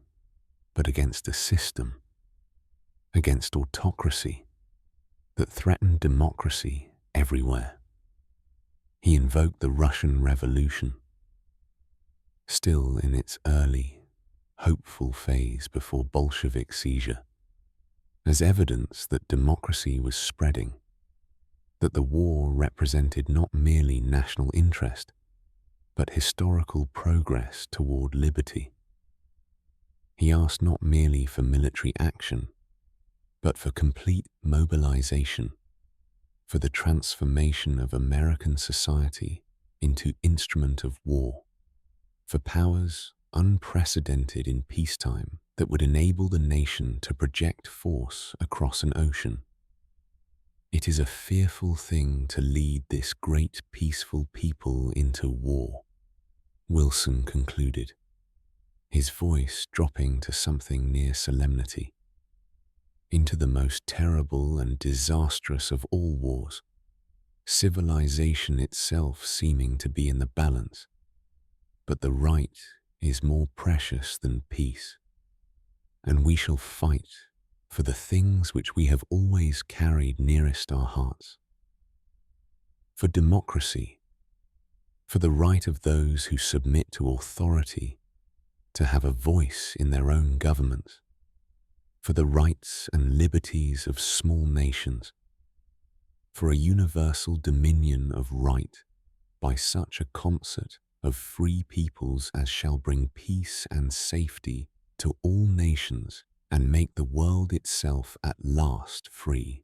but against a system, against autocracy that threatened democracy everywhere. He invoked the Russian Revolution, still in its early, hopeful phase before Bolshevik seizure, as evidence that democracy was spreading, that the war represented not merely national interest, but historical progress toward liberty. He asked not merely for military action, but for complete mobilization, for the transformation of American society into instrument of war, for powers unprecedented in peacetime that would enable the nation to project force across an ocean. It is a fearful thing to lead this great peaceful people into war, Wilson concluded, his voice dropping to something near solemnity, into the most terrible and disastrous of all wars, civilization itself seeming to be in the balance. But the right is more precious than peace, and we shall fight for the things which we have always carried nearest our hearts. For democracy, for the right of those who submit to authority to have a voice in their own governments, for the rights and liberties of small nations, for a universal dominion of right by such a concert of free peoples as shall bring peace and safety to all nations and make the world itself at last free.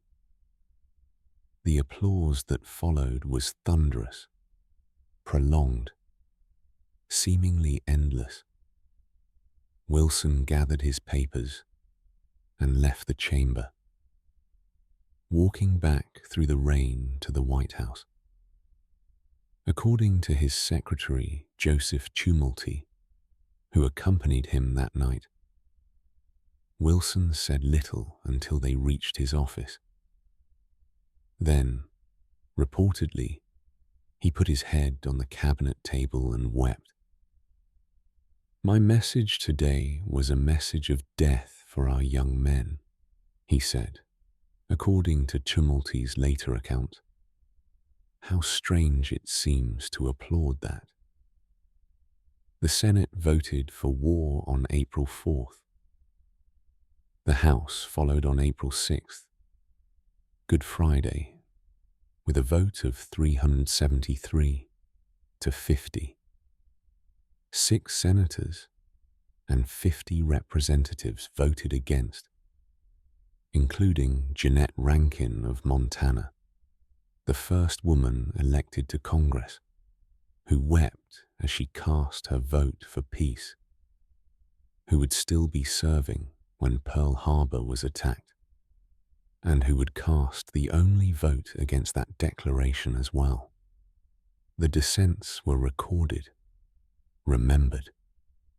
The applause that followed was thunderous, prolonged, seemingly endless. Wilson gathered his papers and left the chamber, walking back through the rain to the White House. According to his secretary, Joseph Tumulty, who accompanied him that night, Wilson said little until they reached his office. Then, reportedly, he put his head on the cabinet table and wept. "My message today was a message of death for our young men," he said, according to Tumulty's later account. How strange it seems to applaud that. The Senate voted for war on April 4th. The House followed on April 6th, Good Friday, with a vote of 373 to 50. 6 senators and 50 representatives voted against, including Jeanette Rankin of Montana, the first woman elected to Congress, who wept as she cast her vote for peace, who would still be serving when Pearl Harbor was attacked, and who would cast the only vote against that declaration as well. The dissents were recorded, remembered,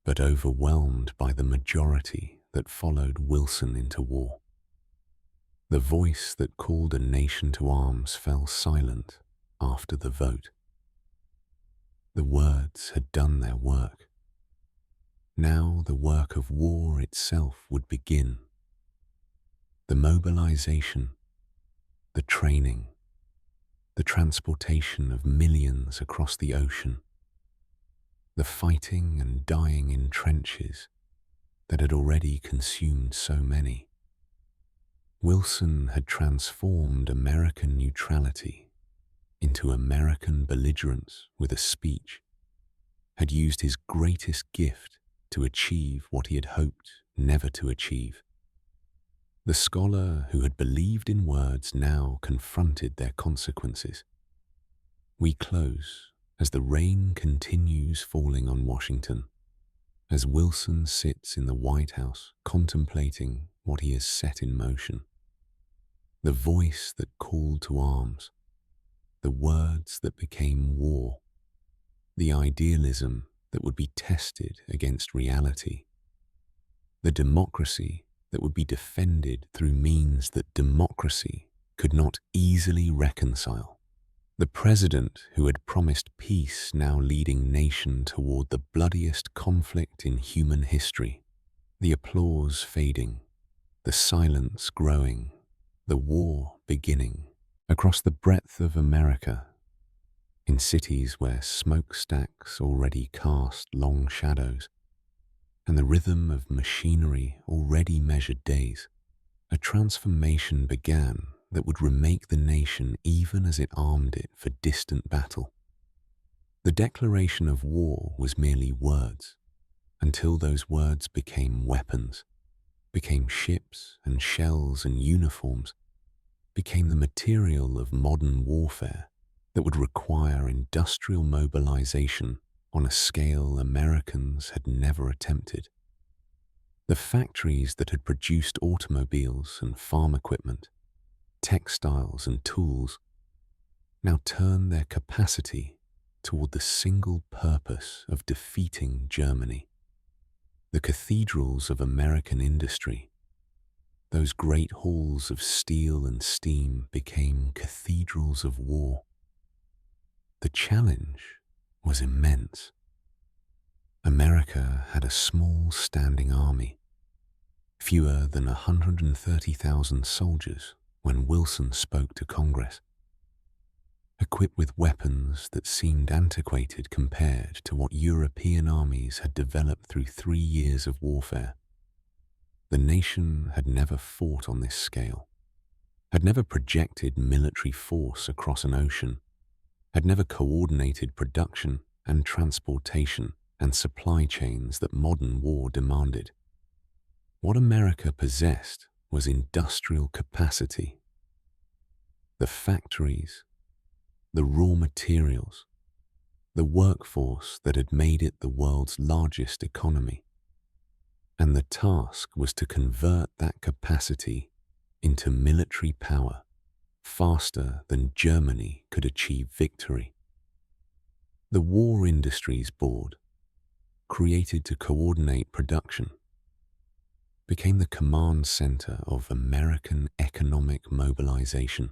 but overwhelmed by the majority that followed Wilson into war. The voice that called a nation to arms fell silent after the vote. The words had done their work. Now the work of war itself would begin. The mobilization, the training, the transportation of millions across the ocean, the fighting and dying in trenches that had already consumed so many. Wilson had transformed American neutrality into American belligerence with a speech, had used his greatest gift to achieve what he had hoped never to achieve. The scholar who had believed in words now confronted their consequences. We close as the rain continues falling on Washington, as Wilson sits in the White House contemplating what he has set in motion. The voice that called to arms, the words that became war, the idealism that would be tested against reality, the democracy that would be defended through means that democracy could not easily reconcile. The president who had promised peace now leading nation toward the bloodiest conflict in human history, the applause fading, the silence growing, the war beginning across the breadth of America, in cities where smokestacks already cast long shadows, and the rhythm of machinery already measured days. A transformation began that would remake the nation even as it armed it for distant battle. The declaration of war was merely words, until those words became weapons, became ships and shells and uniforms, became the material of modern warfare that would require industrial mobilization on a scale Americans had never attempted. The factories that had produced automobiles and farm equipment, textiles and tools, now turned their capacity toward the single purpose of defeating Germany. The cathedrals of American industry, those great halls of steel and steam, became cathedrals of war. The challenge was immense. America had a small standing army, fewer than 130,000 soldiers when Wilson spoke to Congress, equipped with weapons that seemed antiquated compared to what European armies had developed through 3 years of warfare. The nation had never fought on this scale, had never projected military force across an ocean, had never coordinated production and transportation and supply chains that modern war demanded. What America possessed was industrial capacity, the factories, the raw materials, the workforce that had made it the world's largest economy. And the task was to convert that capacity into military power faster than Germany could achieve victory. The War Industries Board, created to coordinate production, became the command center of American economic mobilization.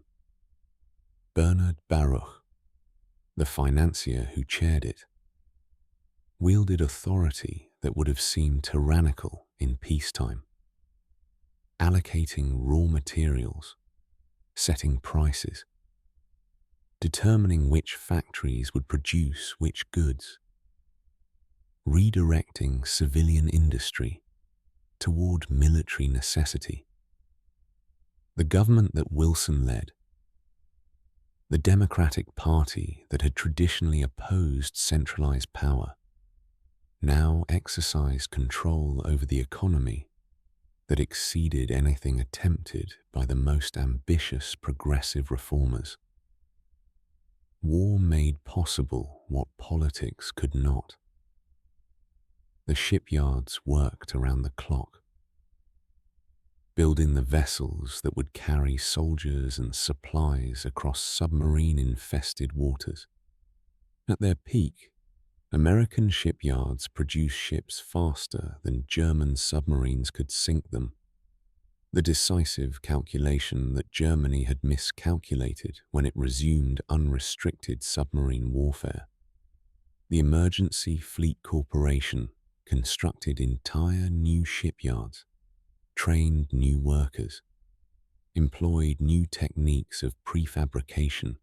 Bernard Baruch, the financier who chaired it, wielded authority that would have seemed tyrannical in peacetime, allocating raw materials, setting prices, determining which factories would produce which goods, redirecting civilian industry toward military necessity. The government that Wilson led, the Democratic Party that had traditionally opposed centralized power, now exercised control over the economy that exceeded anything attempted by the most ambitious progressive reformers. War made possible what politics could not. The shipyards worked around the clock, building the vessels that would carry soldiers and supplies across submarine-infested waters. At their peak, American shipyards produced ships faster than German submarines could sink them. The decisive calculation that Germany had miscalculated when it resumed unrestricted submarine warfare. The Emergency Fleet Corporation constructed entire new shipyards, trained new workers, employed new techniques of prefabrication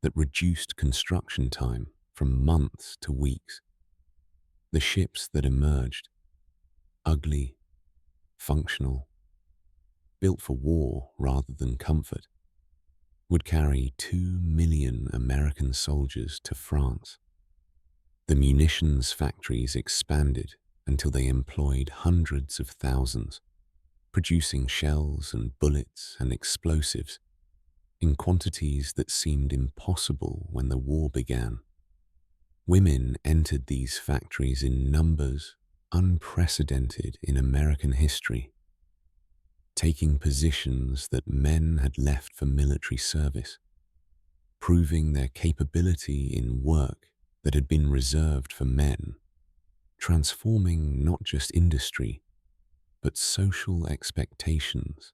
that reduced construction time from months to weeks. The ships that emerged, ugly, functional, built for war rather than comfort, would carry 2 million American soldiers to France. The munitions factories expanded until they employed hundreds of thousands, producing shells and bullets and explosives in quantities that seemed impossible when the war began. Women entered these factories in numbers unprecedented in American history, taking positions that men had left for military service, proving their capability in work that had been reserved for men, transforming not just industry, but social expectations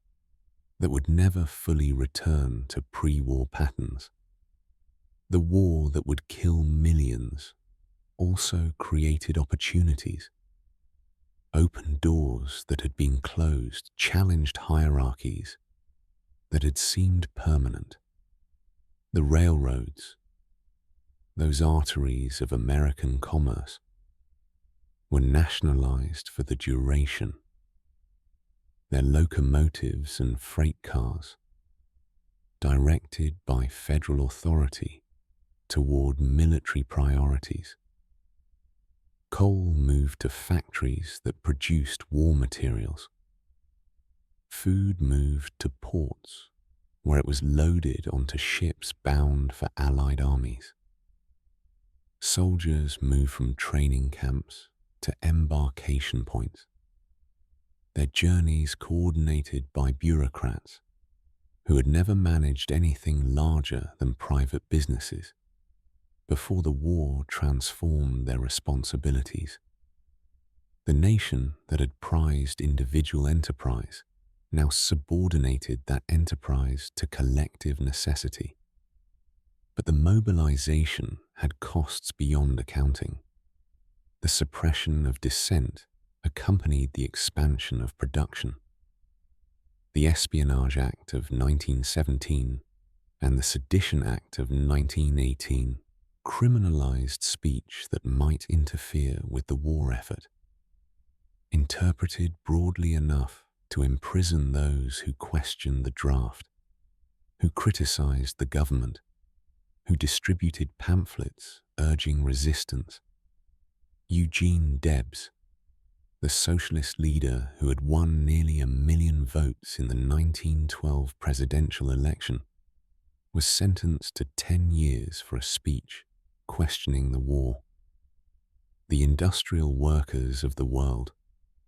that would never fully return to pre-war patterns. The war that would kill millions also created opportunities, opened doors that had been closed, challenged hierarchies that had seemed permanent. The railroads, those arteries of American commerce, were nationalized for the duration. Their locomotives and freight cars, directed by federal authority toward military priorities. Coal moved to factories that produced war materials. Food moved to ports where it was loaded onto ships bound for Allied armies. Soldiers moved from training camps to embarkation points, their journeys coordinated by bureaucrats who had never managed anything larger than private businesses before the war transformed their responsibilities. The nation that had prized individual enterprise now subordinated that enterprise to collective necessity. But the mobilization had costs beyond accounting. The suppression of dissent accompanied the expansion of production. The Espionage Act of 1917 and the Sedition Act of 1918 criminalized speech that might interfere with the war effort. Interpreted broadly enough, to imprison those who questioned the draft, who criticized the government, who distributed pamphlets urging resistance. Eugene Debs, the socialist leader who had won nearly 1 million votes in the 1912 presidential election, was sentenced to 10 years for a speech questioning the war. The industrial workers of the world,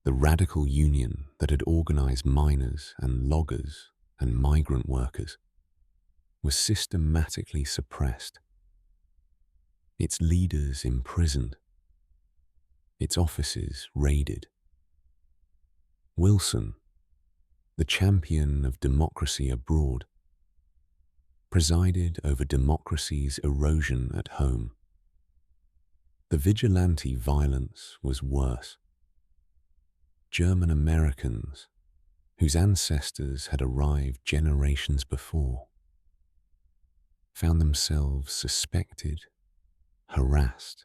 the radical union that had organized miners and loggers and migrant workers, was systematically suppressed, its leaders imprisoned, its offices raided. Wilson, the champion of democracy abroad, presided over democracy's erosion at home. The vigilante violence was worse. German Americans, whose ancestors had arrived generations before, found themselves suspected, harassed,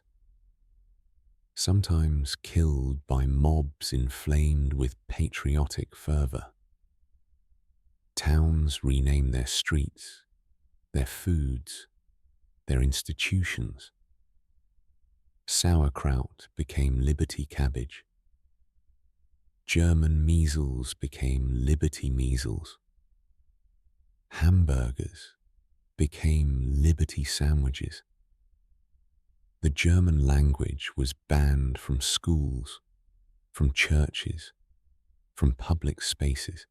sometimes killed by mobs inflamed with patriotic fervor. Towns renamed their streets, their foods, their institutions. Sauerkraut became Liberty cabbage. German measles became Liberty measles. Hamburgers became Liberty sandwiches. The German language was banned from schools, from churches, from public spaces.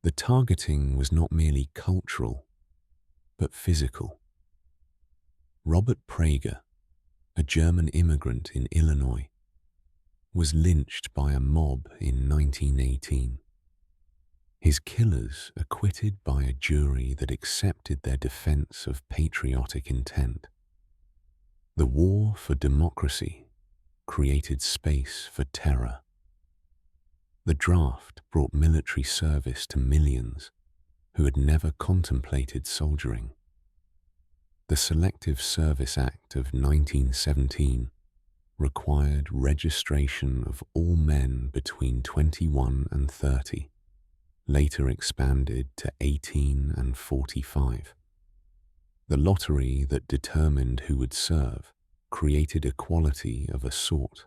The targeting was not merely cultural, but physical. Robert Prager, a German immigrant in Illinois, was lynched by a mob in 1918. His killers acquitted by a jury that accepted their defense of patriotic intent. The war for democracy created space for terror. The draft brought military service to millions who had never contemplated soldiering. The Selective Service Act of 1917 required registration of all men between 21 and 30, later expanded to 18 and 45. The lottery that determined who would serve created equality of a sort.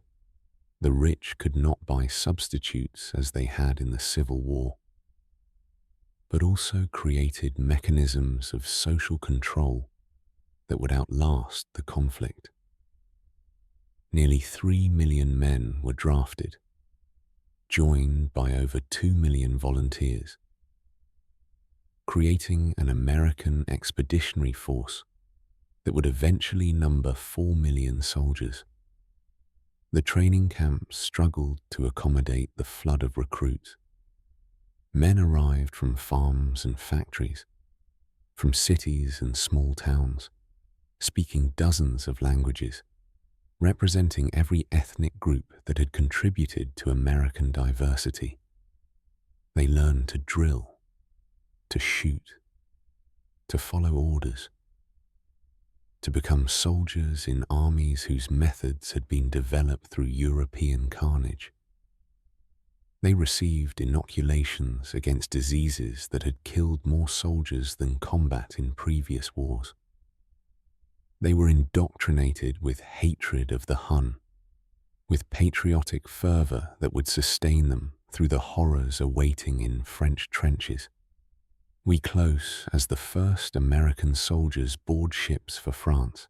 The rich could not buy substitutes as they had in the Civil War, but also created mechanisms of social control that would outlast the conflict. Nearly 3 million men were drafted, joined by over 2 million volunteers, creating an American expeditionary force that would eventually number 4 million soldiers. The training camps struggled to accommodate the flood of recruits. Men arrived from farms and factories, from cities and small towns, speaking dozens of languages, representing every ethnic group that had contributed to American diversity. They learned to drill, to shoot, to follow orders, to become soldiers in armies whose methods had been developed through European carnage. They received inoculations against diseases that had killed more soldiers than combat in previous wars. They were indoctrinated with hatred of the Hun, with patriotic fervor that would sustain them through the horrors awaiting in French trenches. We close as the first American soldiers board ships for France,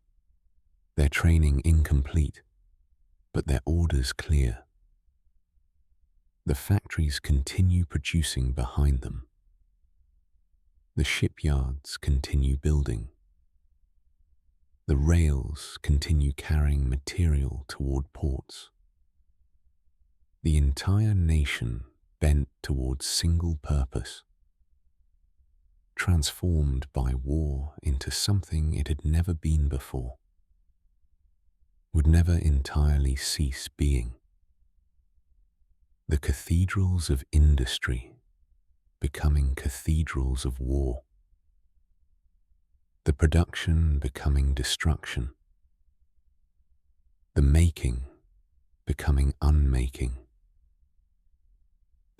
their training incomplete, but their orders clear. The factories continue producing behind them. The shipyards continue building. The rails continue carrying material toward ports. The entire nation bent towards single purpose, transformed by war into something it had never been before, would never entirely cease being. The cathedrals of industry becoming cathedrals of war. The production becoming destruction. The making becoming unmaking.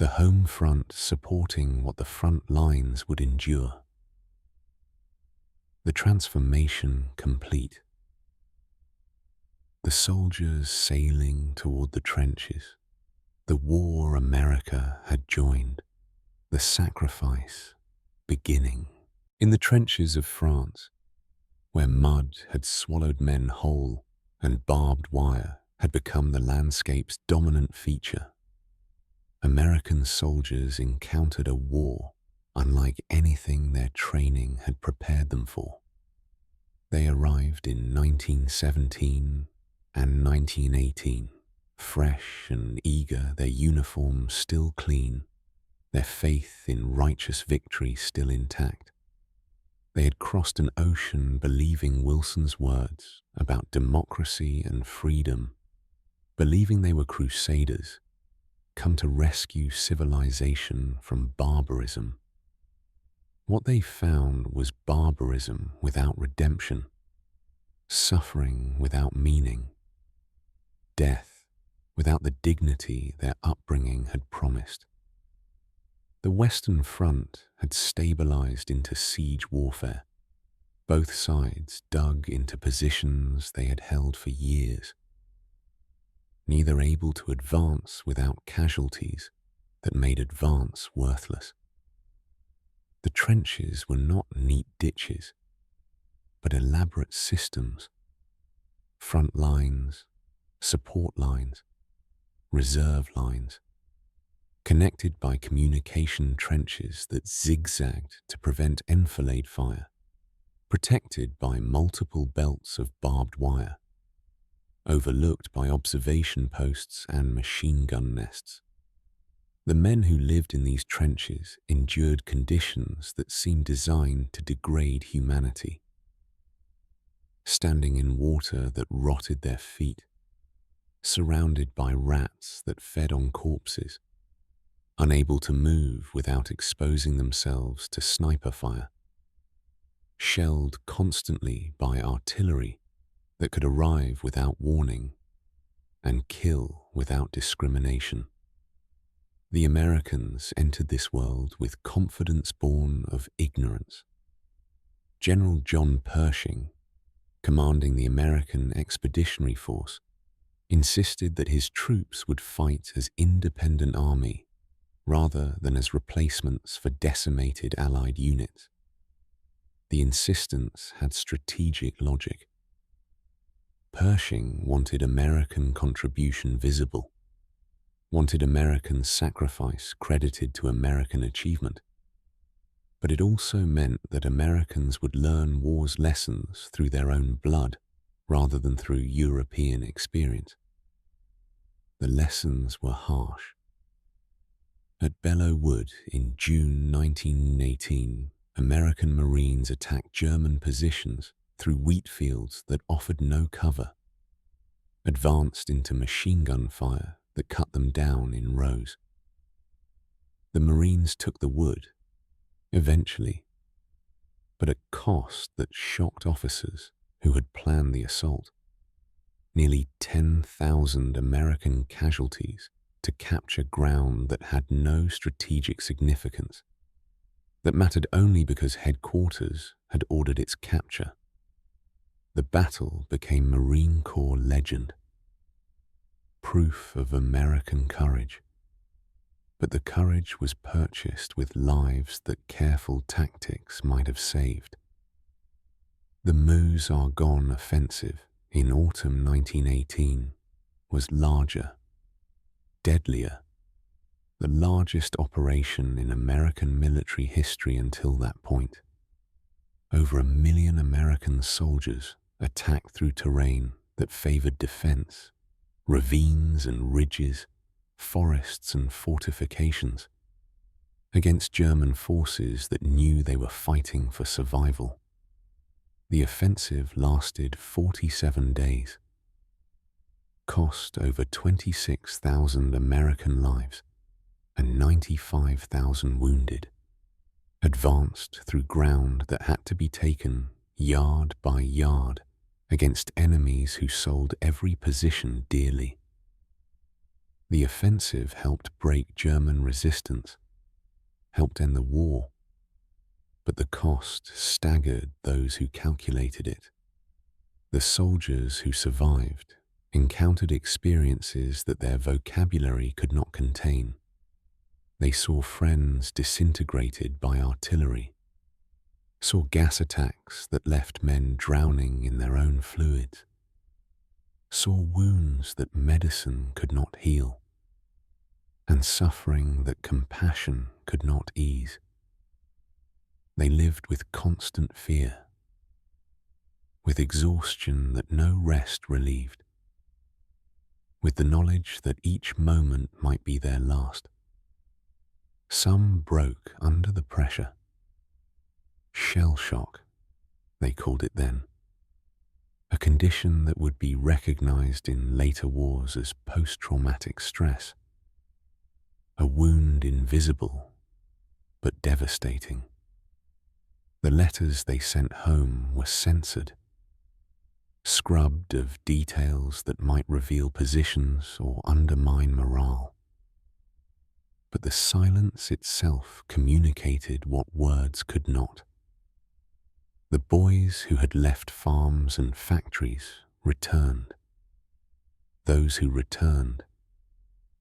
the home front supporting what the front lines would endure. The transformation complete. The soldiers sailing toward the trenches, the war America had joined, the sacrifice beginning. In the trenches of France, where mud had swallowed men whole and barbed wire had become the landscape's dominant feature, American soldiers encountered a war unlike anything their training had prepared them for. They arrived in 1917 and 1918, fresh and eager, their uniforms still clean, their faith in righteous victory still intact. They had crossed an ocean believing Wilson's words about democracy and freedom, believing they were crusaders, come to rescue civilization from barbarism. What they found was barbarism without redemption, suffering without meaning, death without the dignity their upbringing had promised. The Western Front had stabilized into siege warfare. Both sides dug into positions they had held for years, neither able to advance without casualties that made advance worthless. The trenches were not neat ditches, but elaborate systems, front lines, support lines, reserve lines, connected by communication trenches that zigzagged to prevent enfilade fire, protected by multiple belts of barbed wire, overlooked by observation posts and machine gun nests. The men who lived in these trenches endured conditions that seemed designed to degrade humanity. Standing in water that rotted their feet, surrounded by rats that fed on corpses, unable to move without exposing themselves to sniper fire, shelled constantly by artillery that could arrive without warning and kill without discrimination. The Americans entered this world with confidence born of ignorance. General John Pershing, commanding the American Expeditionary Force, insisted that his troops would fight as independent army rather than as replacements for decimated Allied units. The insistence had strategic logic. Pershing wanted American contribution visible, wanted American sacrifice credited to American achievement, but it also meant that Americans would learn war's lessons through their own blood rather than through European experience. The lessons were harsh. At Belleau Wood in June 1918, American Marines attacked German positions through wheat fields that offered no cover, advanced into machine gun fire that cut them down in rows. The Marines took the wood, eventually, but at cost that shocked officers who had planned the assault. Nearly 10,000 American casualties to capture ground that had no strategic significance, that mattered only because headquarters had ordered its capture. The battle became Marine Corps legend, proof of American courage. But the courage was purchased with lives that careful tactics might have saved. The Meuse-Argonne offensive in autumn 1918 was larger, deadlier, the largest operation in American military history until that point. Over 1 million American soldiers attacked through terrain that favored defense, ravines and ridges, forests and fortifications, against German forces that knew they were fighting for survival. The offensive lasted 47 days, cost over 26,000 American lives and 95,000 wounded, advanced through ground that had to be taken yard by yard against enemies who sold every position dearly. The offensive helped break German resistance, helped end the war, but the cost staggered those who calculated it. The soldiers who survived encountered experiences that their vocabulary could not contain. They saw friends disintegrated by artillery, saw gas attacks that left men drowning in their own fluids, saw wounds that medicine could not heal, and suffering that compassion could not ease. They lived with constant fear, with exhaustion that no rest relieved, with the knowledge that each moment might be their last. Some broke under the pressure. Shell shock, they called it then, a condition that would be recognized in later wars as post-traumatic stress, a wound invisible but devastating. The letters they sent home were censored, scrubbed of details that might reveal positions or undermine morale. But the silence itself communicated what words could not. The boys who had left farms and factories returned. Those who returned,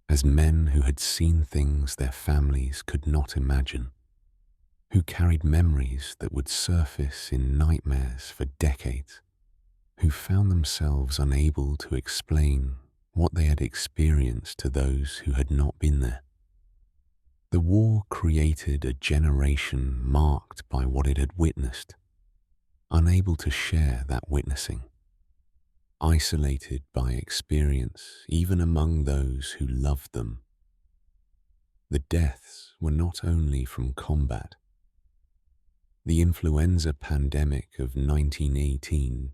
as men who had seen things their families could not imagine, who carried memories that would surface in nightmares for decades, who found themselves unable to explain what they had experienced to those who had not been there. The war created a generation marked by what it had witnessed, unable to share that witnessing, isolated by experience even among those who loved them. The deaths were not only from combat. The influenza pandemic of 1918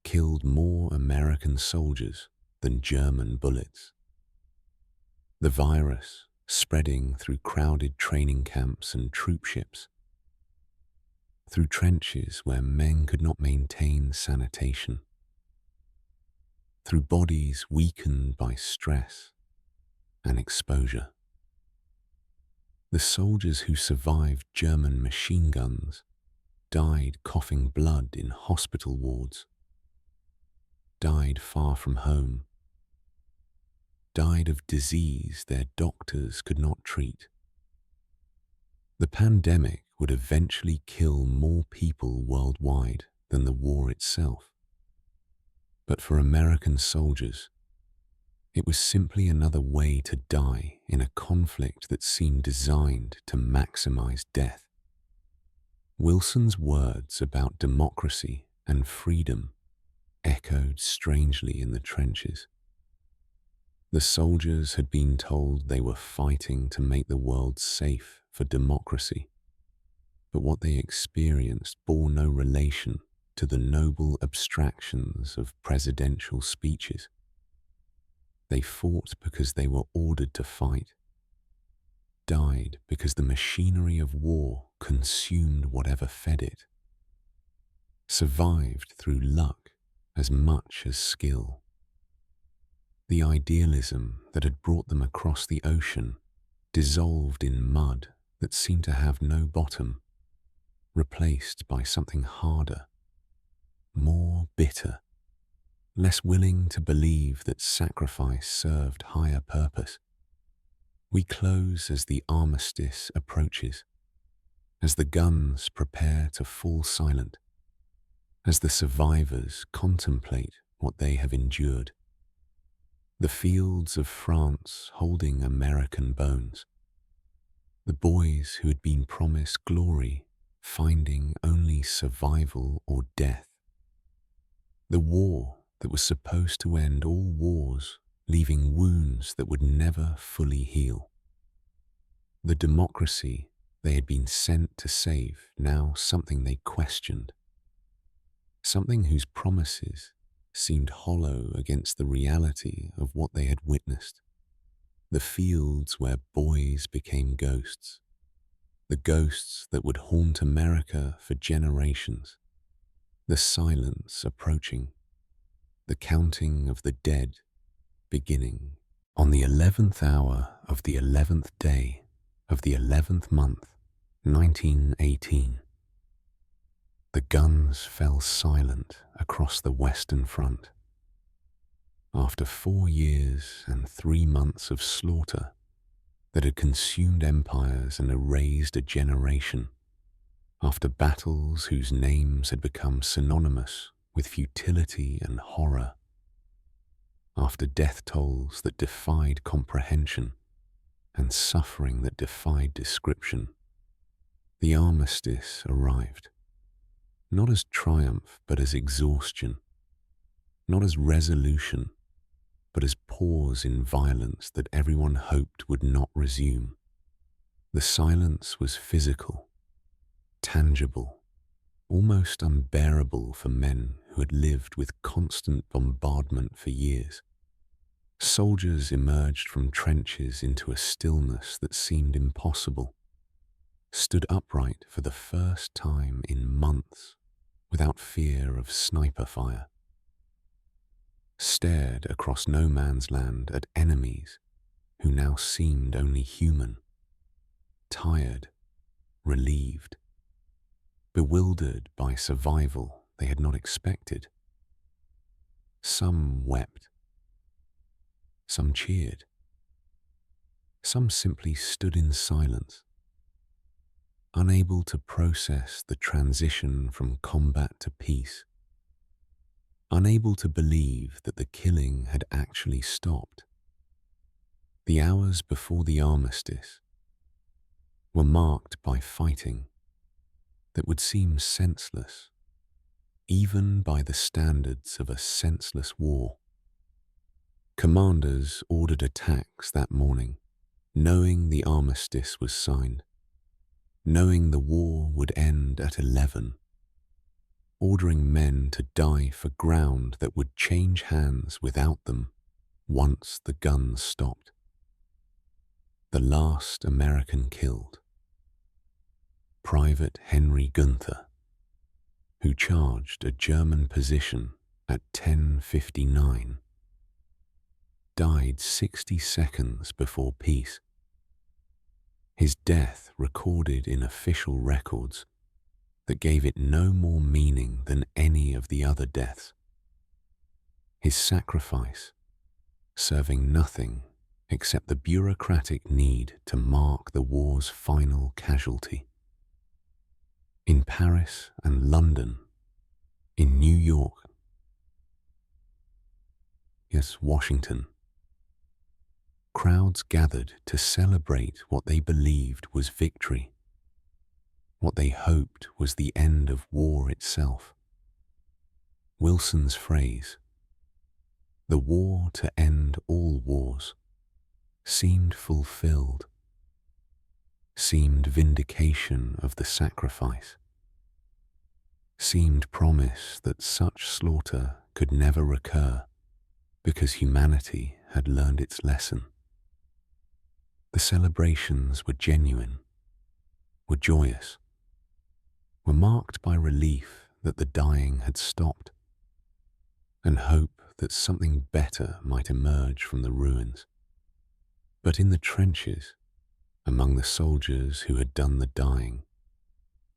killed more American soldiers than German bullets. The virus spreading through crowded training camps and troop ships, through trenches where men could not maintain sanitation, through bodies weakened by stress and exposure. The soldiers who survived German machine guns died coughing blood in hospital wards, died far from home, died of disease their doctors could not treat. The pandemic would eventually kill more people worldwide than the war itself. But for American soldiers, it was simply another way to die in a conflict that seemed designed to maximize death. Wilson's words about democracy and freedom echoed strangely in the trenches. The soldiers had been told they were fighting to make the world safe for democracy, but what they experienced bore no relation to the noble abstractions of presidential speeches. They fought because they were ordered to fight, died because the machinery of war consumed whatever fed it, survived through luck as much as skill. The idealism that had brought them across the ocean dissolved in mud that seemed to have no bottom, replaced by something harder, more bitter, less willing to believe that sacrifice served higher purpose. We close as the armistice approaches, as the guns prepare to fall silent, as the survivors contemplate what they have endured. The fields of France holding American bones, the boys who had been promised glory finding only survival or death. The war that was supposed to end all wars, leaving wounds that would never fully heal. The democracy they had been sent to save, now something they questioned. Something whose promises seemed hollow against the reality of what they had witnessed. The fields where boys became ghosts. The ghosts that would haunt America for generations. The silence approaching. The counting of the dead beginning On the 11th hour of the 11th day of the 11th month, 1918, the guns fell silent across the Western Front. After 4 years and 3 months of slaughter that had consumed empires and erased a generation, after battles whose names had become synonymous with futility and horror, after death tolls that defied comprehension and suffering that defied description, the armistice arrived, not as triumph but as exhaustion, not as resolution but as pause in violence that everyone hoped would not resume. The silence was physical, tangible, almost unbearable for men who had lived with constant bombardment for years. Soldiers emerged from trenches into a stillness that seemed impossible, stood upright for the first time in months without fear of sniper fire, stared across no man's land at enemies who now seemed only human, tired, relieved, bewildered by survival they had not expected. Some wept, some cheered, some simply stood in silence, unable to process the transition from combat to peace, unable to believe that the killing had actually stopped. The hours before the armistice were marked by fighting that would seem senseless, even by the standards of a senseless war. Commanders ordered attacks that morning, knowing the armistice was signed, knowing the war would end at 11, ordering men to die for ground that would change hands without them once the guns stopped. The last American killed, Private Henry Gunther, who charged a German position at 10:59, died 60 seconds before peace. His death recorded in official records that gave it no more meaning than any of the other deaths. His sacrifice serving nothing except the bureaucratic need to mark the war's final casualty. In Paris and London, in New York, yes, Washington, crowds gathered to celebrate what they believed was victory, what they hoped was the end of war itself. Wilson's phrase, "the war to end all wars," seemed fulfilled, seemed vindication of the sacrifice, seemed promise that such slaughter could never recur because humanity had learned its lesson. The celebrations were genuine, were joyous, were marked by relief that the dying had stopped, and hope that something better might emerge from the ruins. But in the trenches, among the soldiers who had done the dying,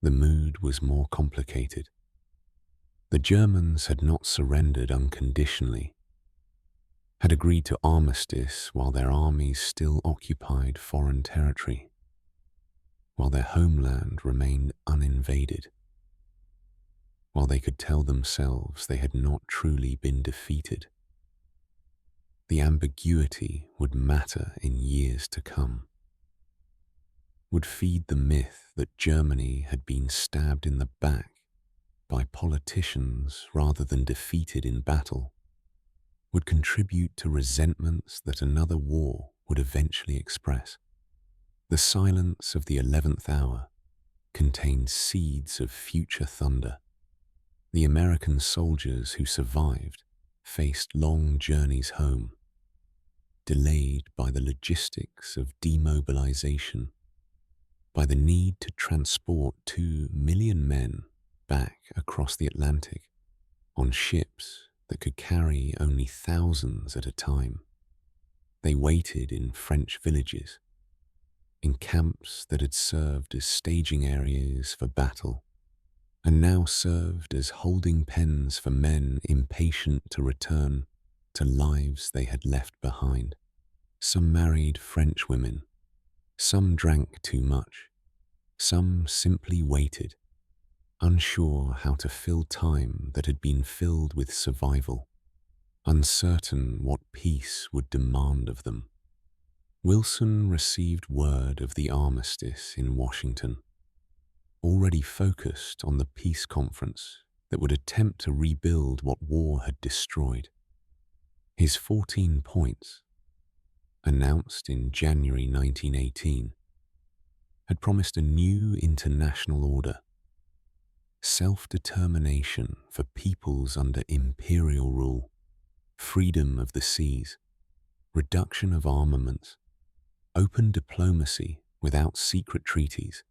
the mood was more complicated. The Germans had not surrendered unconditionally, had agreed to armistice while their armies still occupied foreign territory, while their homeland remained uninvaded, while they could tell themselves they had not truly been defeated. The ambiguity would matter in years to come, would feed the myth that Germany had been stabbed in the back by politicians rather than defeated in battle, would contribute to resentments that another war would eventually express. The silence of the 11th hour contained seeds of future thunder. The American soldiers who survived faced long journeys home, delayed by the logistics of demobilization, by the need to transport 2 million men back across the Atlantic on ships that could carry only thousands at a time. They waited in French villages, in camps that had served as staging areas for battle, and now served as holding pens for men impatient to return to lives they had left behind. Some married French women, some drank too much, some simply waited, unsure how to fill time that had been filled with survival, uncertain what peace would demand of them. Wilson received word of the armistice in Washington, already focused on the peace conference that would attempt to rebuild what war had destroyed. His 14 points, announced in January 1918, had promised a new international order, self-determination for peoples under imperial rule, freedom of the seas, reduction of armaments, open diplomacy without secret treaties,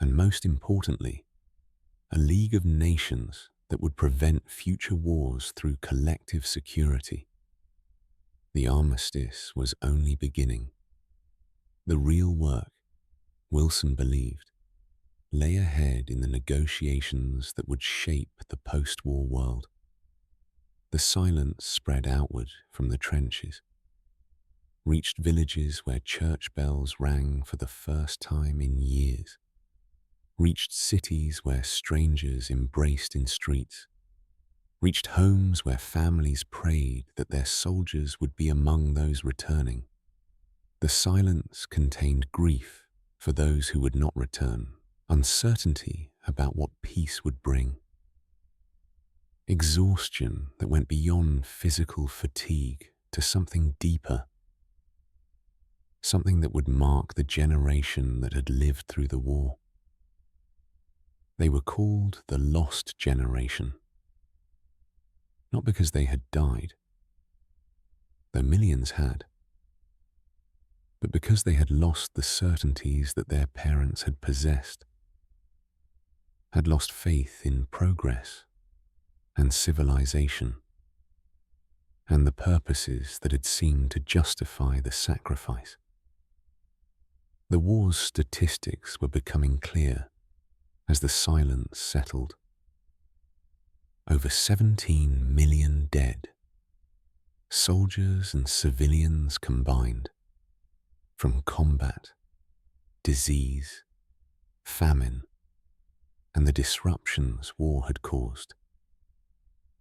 and most importantly, a League of Nations that would prevent future wars through collective security. The armistice was only beginning. The real work, Wilson believed, lay ahead in the negotiations that would shape the post-war world. The silence spread outward from the trenches, reached villages where church bells rang for the first time in years, reached cities where strangers embraced in streets, reached homes where families prayed that their soldiers would be among those returning. The silence contained grief for those who would not return, uncertainty about what peace would bring, exhaustion that went beyond physical fatigue to something deeper, something that would mark the generation that had lived through the war. They were called the Lost Generation, not because they had died, though millions had, but because they had lost the certainties that their parents had possessed, had lost faith in progress and civilization, and the purposes that had seemed to justify the sacrifice. The war's statistics were becoming clear as the silence settled. Over 17 million dead, soldiers and civilians combined, from combat, disease, famine, and the disruptions war had caused.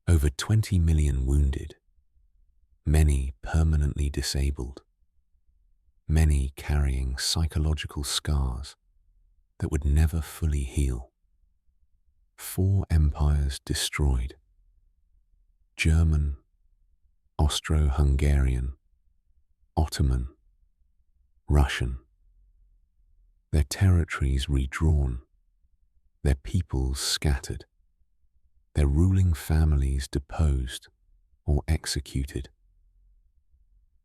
Over 20 million wounded, many permanently disabled, many carrying psychological scars that would never fully heal. 4 empires destroyed: German, Austro-Hungarian, Ottoman, Russian. Their territories redrawn, their peoples scattered, their ruling families deposed or executed.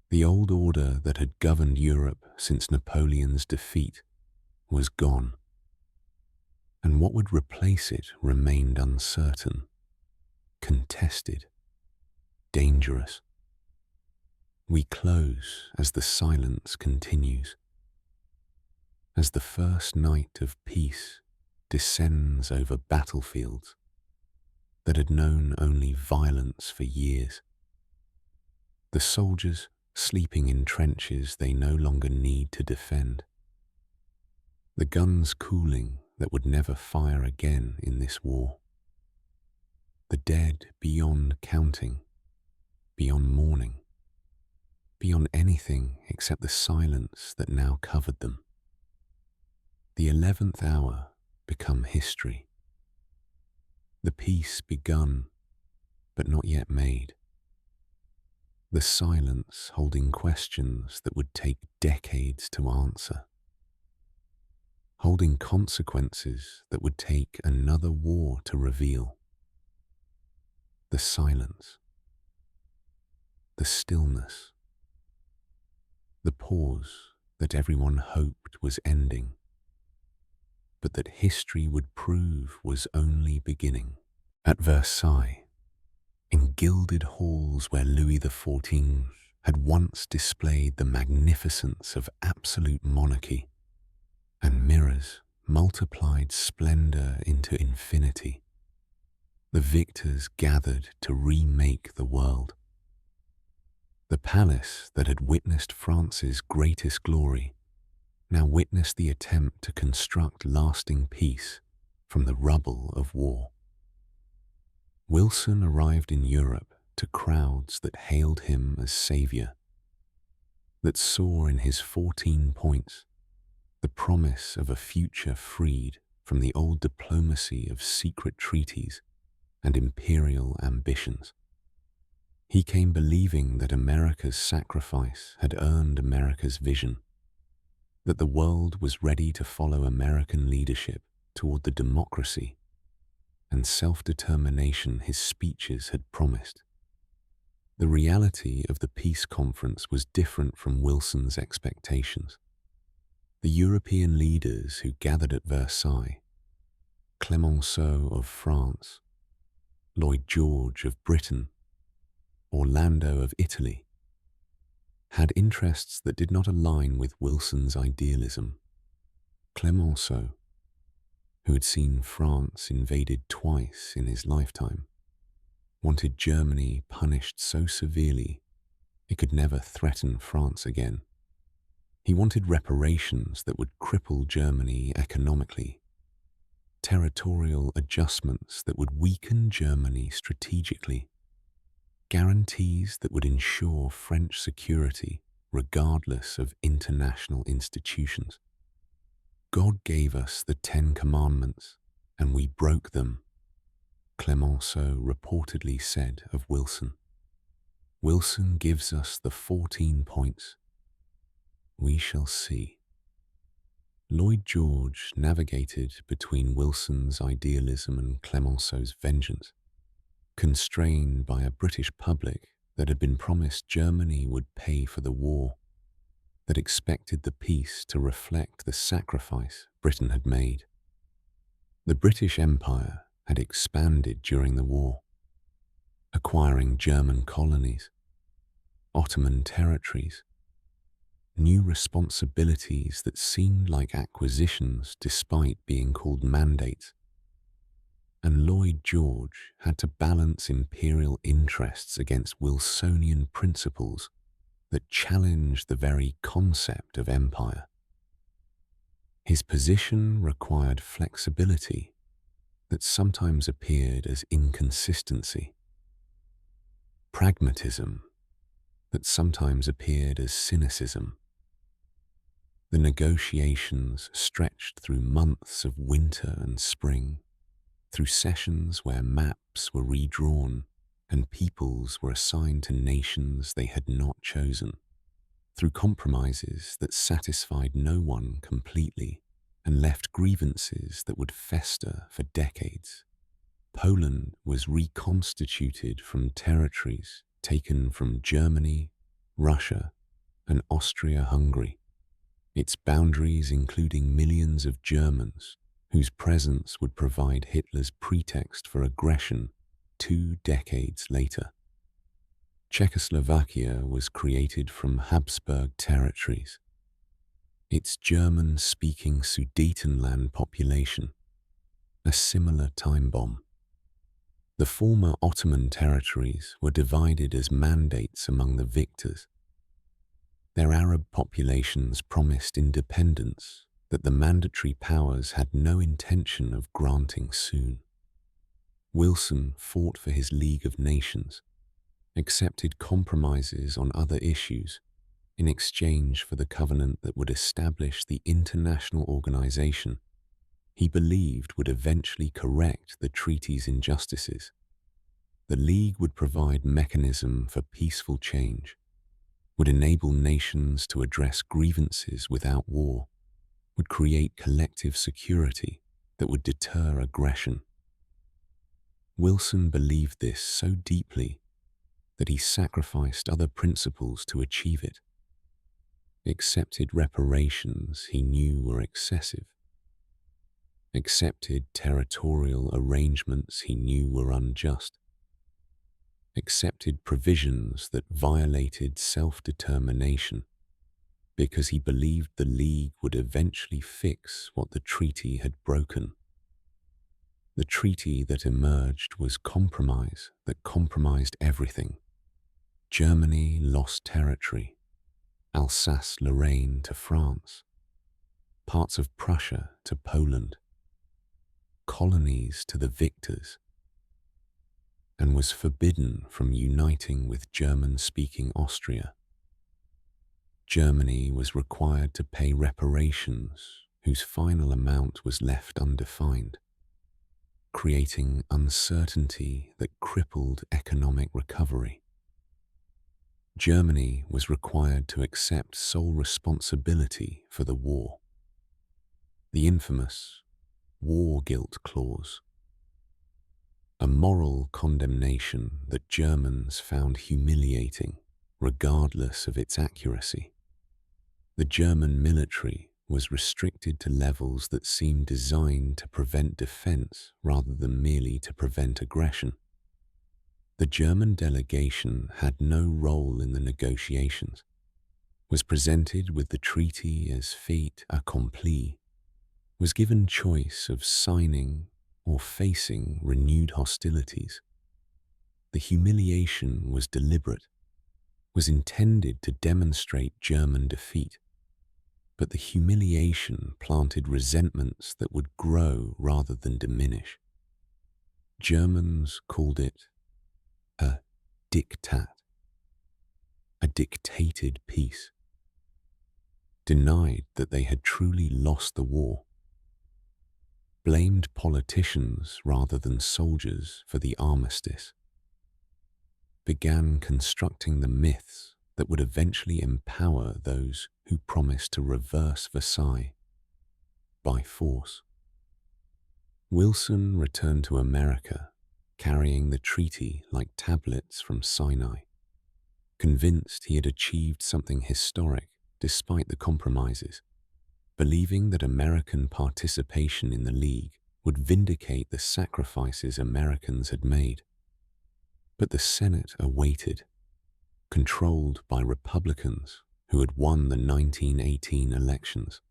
The old order that had governed Europe since Napoleon's defeat was gone, and what would replace it remained uncertain, contested, dangerous. We close as the silence continues, as the first night of peace descends over battlefields that had known only violence for years. The soldiers sleeping in trenches they no longer need to defend. The guns cooling that would never fire again in this war. The dead beyond counting, beyond mourning, beyond anything except the silence that now covered them. The 11th hour become history. The peace begun, but not yet made. The silence holding questions that would take decades to answer. Holding consequences that would take another war to reveal. The silence. The stillness. The pause that everyone hoped was ending, but that history would prove was only beginning. At Versailles, in gilded halls where Louis XIV had once displayed the magnificence of absolute monarchy, and mirrors multiplied splendor into infinity. The victors gathered to remake the world. The palace that had witnessed France's greatest glory now witnessed the attempt to construct lasting peace from the rubble of war. Wilson arrived in Europe to crowds that hailed him as savior, that saw in his 14 points the promise of a future freed from the old diplomacy of secret treaties and imperial ambitions. He came believing that America's sacrifice had earned America's vision, that the world was ready to follow American leadership toward the democracy and self-determination his speeches had promised. The reality of the peace conference was different from Wilson's expectations. The European leaders who gathered at Versailles, Clemenceau of France, Lloyd George of Britain, Orlando of Italy, had interests that did not align with Wilson's idealism. Clemenceau, who had seen France invaded twice in his lifetime, wanted Germany punished so severely it could never threaten France again. He wanted reparations that would cripple Germany economically, territorial adjustments that would weaken Germany strategically, guarantees that would ensure French security regardless of international institutions. God gave us the 10 Commandments, and we broke them, Clemenceau reportedly said of Wilson. Wilson gives us the 14 points. We shall see. Lloyd George navigated between Wilson's idealism and Clemenceau's vengeance, constrained by a British public that had been promised Germany would pay for the war, that expected the peace to reflect the sacrifice Britain had made. The British Empire had expanded during the war, acquiring German colonies, Ottoman territories, new responsibilities that seemed like acquisitions despite being called mandates. And Lloyd George had to balance imperial interests against Wilsonian principles that challenged the very concept of empire. His position required flexibility that sometimes appeared as inconsistency, pragmatism that sometimes appeared as cynicism. The negotiations stretched through months of winter and spring, through sessions where maps were redrawn and peoples were assigned to nations they had not chosen, through compromises that satisfied no one completely and left grievances that would fester for decades. Poland was reconstituted from territories taken from Germany, Russia, and Austria-Hungary, its boundaries including millions of Germans whose presence would provide Hitler's pretext for aggression 2 decades later. Czechoslovakia was created from Habsburg territories, its German-speaking Sudetenland population, a similar time bomb. The former Ottoman territories were divided as mandates among the victors. Their Arab populations promised independence that the mandatory powers had no intention of granting soon. Wilson fought for his League of Nations, accepted compromises on other issues in exchange for the covenant that would establish the international organization he believed would eventually correct the treaty's injustices. The League would provide mechanism for peaceful change, would enable nations to address grievances without war, would create collective security that would deter aggression. Wilson believed this so deeply that he sacrificed other principles to achieve it, accepted reparations he knew were excessive, accepted territorial arrangements he knew were unjust, accepted provisions that violated self-determination because he believed the League would eventually fix what the treaty had broken. The treaty that emerged was compromise that compromised everything. Germany lost territory, Alsace-Lorraine to France, parts of Prussia to Poland, colonies to the victors, and was forbidden from uniting with German-speaking Austria. Germany was required to pay reparations whose final amount was left undefined, creating uncertainty that crippled economic recovery. Germany was required to accept sole responsibility for the war. The infamous war guilt clause, a moral condemnation that Germans found humiliating regardless of its accuracy. The German military was restricted to levels that seemed designed to prevent defense rather than merely to prevent aggression. The German delegation had no role in the negotiations, was presented with the treaty as fait accompli, was given choice of signing or facing renewed hostilities. The humiliation was deliberate, was intended to demonstrate German defeat, but the humiliation planted resentments that would grow rather than diminish. Germans called it a diktat, a dictated peace, denied that they had truly lost the war, blamed politicians rather than soldiers for the armistice, began constructing the myths that would eventually empower those who promised to reverse Versailles by force. Wilson returned to America, carrying the treaty like tablets from Sinai, convinced he had achieved something historic despite the compromises, believing that American participation in the League would vindicate the sacrifices Americans had made. But the Senate awaited, controlled by Republicans who had won the 1918 elections,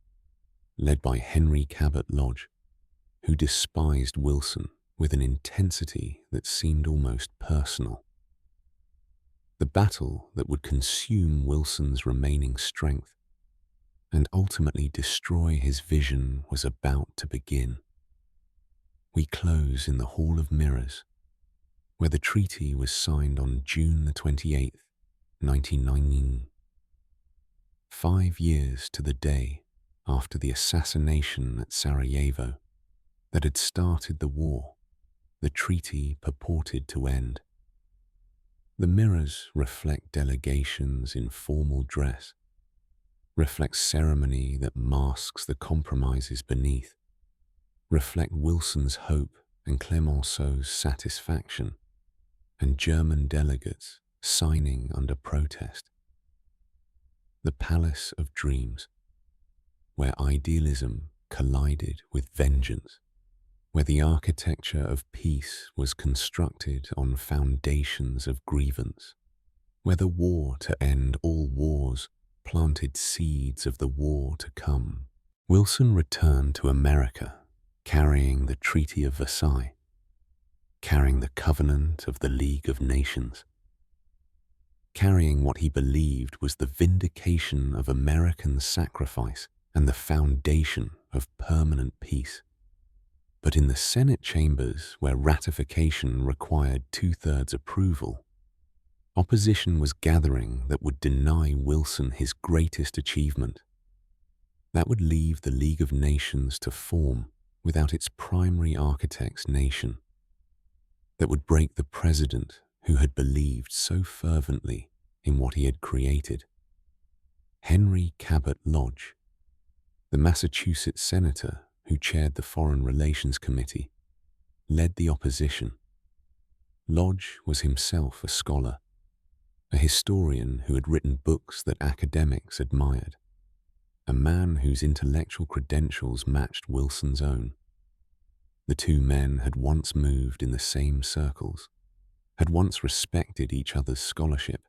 led by Henry Cabot Lodge, who despised Wilson with an intensity that seemed almost personal. The battle that would consume Wilson's remaining strength and ultimately destroy his vision was about to begin. We close in the Hall of Mirrors, where the treaty was signed on June the 28th, 1919. 5 years to the day after the assassination at Sarajevo that had started the war, the treaty purported to end. The mirrors reflect delegations in formal dress, reflect ceremony that masks the compromises beneath, reflect Wilson's hope and Clemenceau's satisfaction, and German delegates signing under protest. The Palace of Dreams, where idealism collided with vengeance, where the architecture of peace was constructed on foundations of grievance, where the war to end all wars planted seeds of the war to come. Wilson returned to America, carrying the Treaty of Versailles, carrying the covenant of the League of Nations, carrying what he believed was the vindication of American sacrifice and the foundation of permanent peace. But in the Senate chambers, where ratification required 2/3 approval, opposition was gathering that would deny Wilson his greatest achievement. That would leave the League of Nations to form without its primary architect's nation. That would break the president who had believed so fervently in what he had created. Henry Cabot Lodge, the Massachusetts senator who chaired the Foreign Relations Committee, led the opposition. Lodge was himself a scholar, a historian who had written books that academics admired, a man whose intellectual credentials matched Wilson's own. The two men had once moved in the same circles, had once respected each other's scholarship,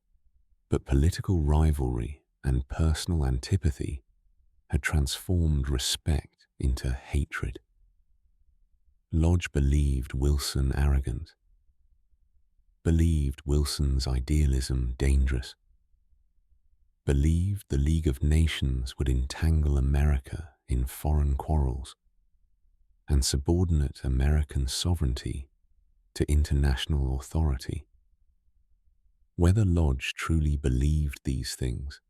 but political rivalry and personal antipathy had transformed respect into hatred. Lodge believed Wilson arrogant, believed Wilson's idealism dangerous, believed the League of Nations would entangle America in foreign quarrels and subordinate American sovereignty to international authority. Whether Lodge truly believed these things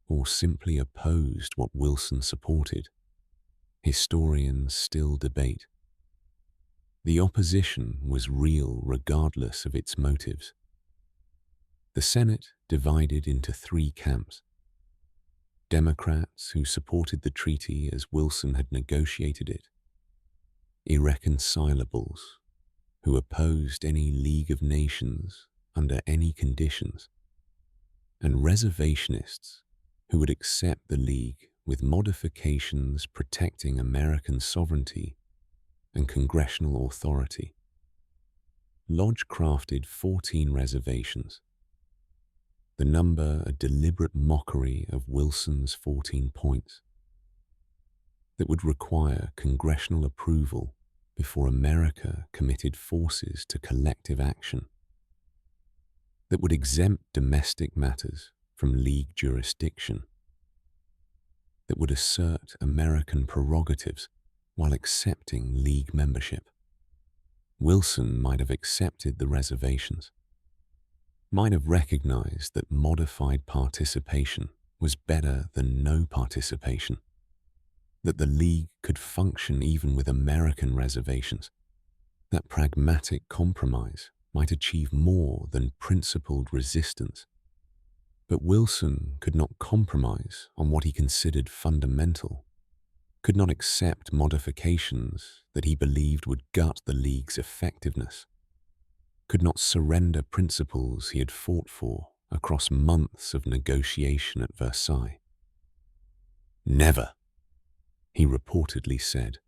or simply opposed what Wilson supported, historians still debate. The opposition was real regardless of its motives. The Senate divided into three camps: Democrats who supported the treaty as Wilson had negotiated it, irreconcilables who opposed any League of Nations under any conditions, and reservationists who would accept the League with modifications protecting American sovereignty and congressional authority. Lodge crafted 14 reservations, the number a deliberate mockery of Wilson's 14 points, that would require congressional approval before America committed forces to collective action, that would exempt domestic matters from League jurisdiction, that would assert American prerogatives while accepting League membership. Wilson might have accepted the reservations, might have recognized that modified participation was better than no participation, that the League could function even with American reservations, that pragmatic compromise might achieve more than principled resistance. But Wilson could not compromise on what he considered fundamental, could not accept modifications that he believed would gut the League's effectiveness, could not surrender principles he had fought for across months of negotiation at Versailles. "Never," he reportedly said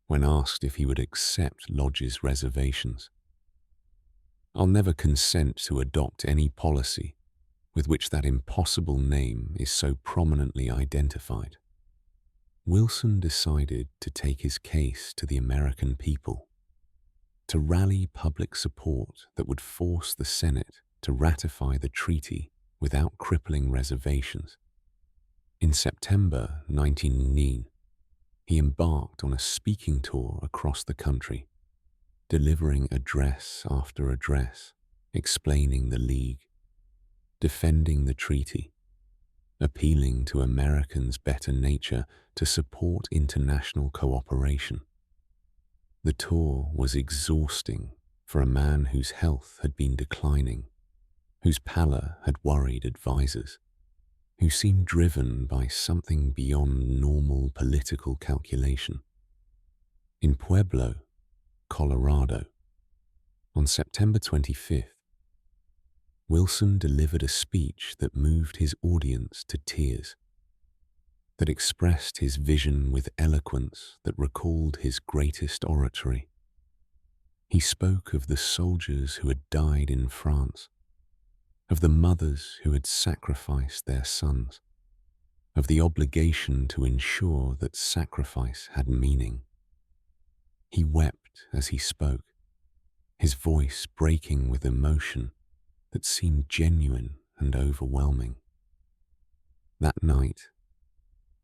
when asked if he would accept Lodge's reservations. "I'll never consent to adopt any policy with which that impossible name is so prominently identified." Wilson decided to take his case to the American people, to rally public support that would force the Senate to ratify the treaty without crippling reservations. In September 1919, he embarked on a speaking tour across the country, delivering address after address, explaining the League, defending the treaty, appealing to Americans' better nature to support international cooperation. The tour was exhausting for a man whose health had been declining, whose pallor had worried advisors, who seemed driven by something beyond normal political calculation. In Pueblo, Colorado, on September 25th, Wilson delivered a speech that moved his audience to tears, that expressed his vision with eloquence that recalled his greatest oratory. He spoke of the soldiers who had died in France, of the mothers who had sacrificed their sons, of the obligation to ensure that sacrifice had meaning. He wept as he spoke, his voice breaking with emotion that seemed genuine and overwhelming. That night,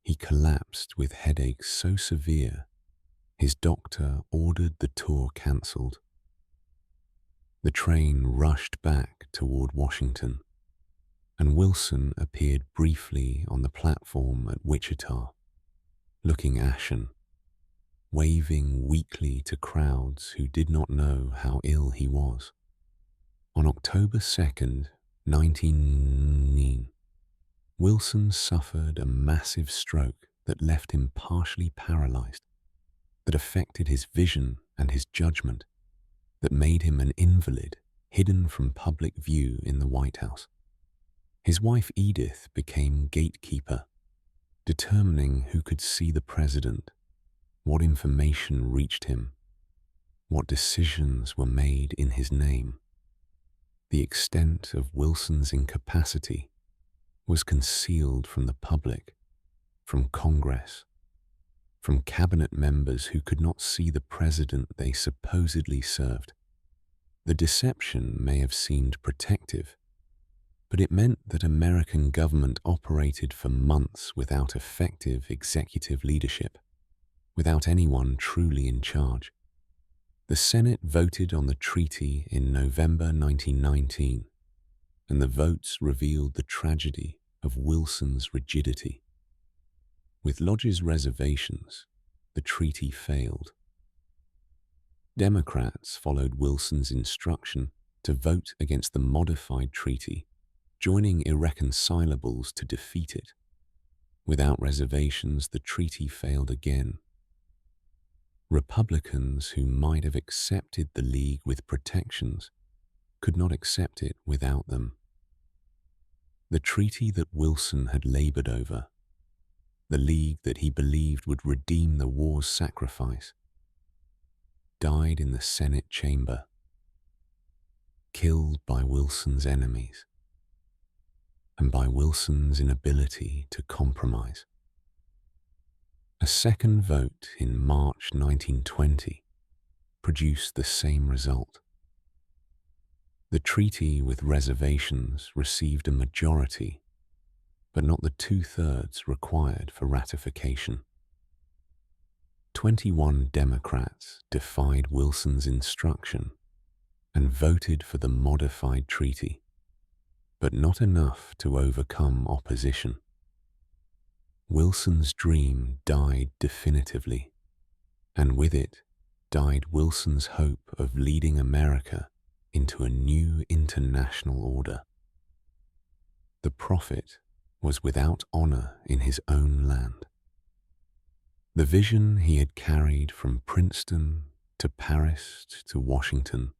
he collapsed with headaches so severe, his doctor ordered the tour cancelled. The train rushed back toward Washington, and Wilson appeared briefly on the platform at Wichita, looking ashen, waving weakly to crowds who did not know how ill he was. On October 2nd, 1919, Wilson suffered a massive stroke that left him partially paralyzed, that affected his vision and his judgment, that made him an invalid hidden from public view in the White House. His wife Edith became gatekeeper, determining who could see the president, what information reached him, what decisions were made in his name. The extent of Wilson's incapacity was concealed from the public, from Congress, from cabinet members who could not see the president they supposedly served. The deception may have seemed protective, but it meant that American government operated for months without effective executive leadership, without anyone truly in charge. The Senate voted on the treaty in November 1919, and the votes revealed the tragedy of Wilson's rigidity. With Lodge's reservations, the treaty failed. Democrats followed Wilson's instruction to vote against the modified treaty, joining irreconcilables to defeat it. Without reservations, the treaty failed again. Republicans who might have accepted the League with protections could not accept it without them. The treaty that Wilson had labored over, the League that he believed would redeem the war's sacrifice, died in the Senate chamber, killed by Wilson's enemies, and by Wilson's inability to compromise. A second vote in March 1920 produced the same result. The treaty with reservations received a majority, but not the 2/3 required for ratification. 21 Democrats defied Wilson's instruction and voted for the modified treaty, but not enough to overcome opposition. Wilson's dream died definitively, and with it died Wilson's hope of leading America into a new international order. The prophet was without honor in his own land. The vision he had carried from Princeton to Paris to Washington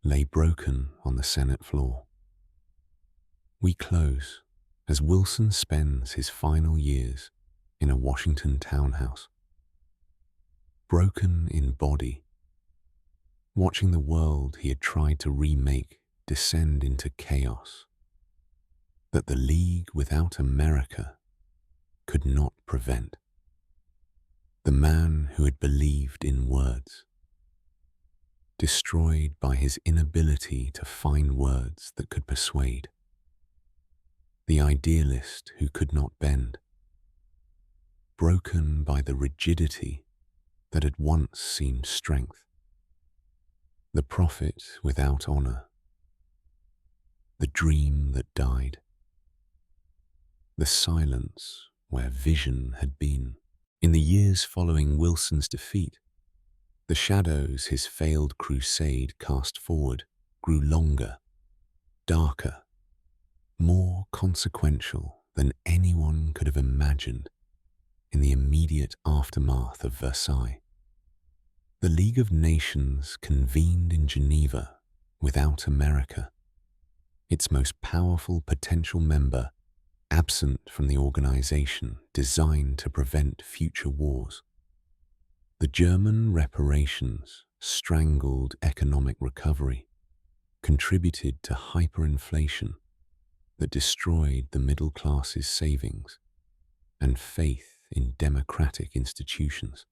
lay broken on the Senate floor. We close as Wilson spends his final years in a Washington townhouse. Broken in body, watching the world he had tried to remake descend into chaos that the League without America could not prevent. The man who had believed in words, destroyed by his inability to find words that could persuade. The idealist who could not bend, broken by the rigidity that had once seemed strength. The prophet without honor, the dream that died, the silence where vision had been. In the years following Wilson's defeat, the shadows his failed crusade cast forward grew longer, darker, more consequential than anyone could have imagined in the immediate aftermath of Versailles. The League of Nations convened in Geneva without America, its most powerful potential member absent from the organization designed to prevent future wars. The German reparations strangled economic recovery, contributed to hyperinflation that destroyed the middle class's savings and faith in democratic institutions.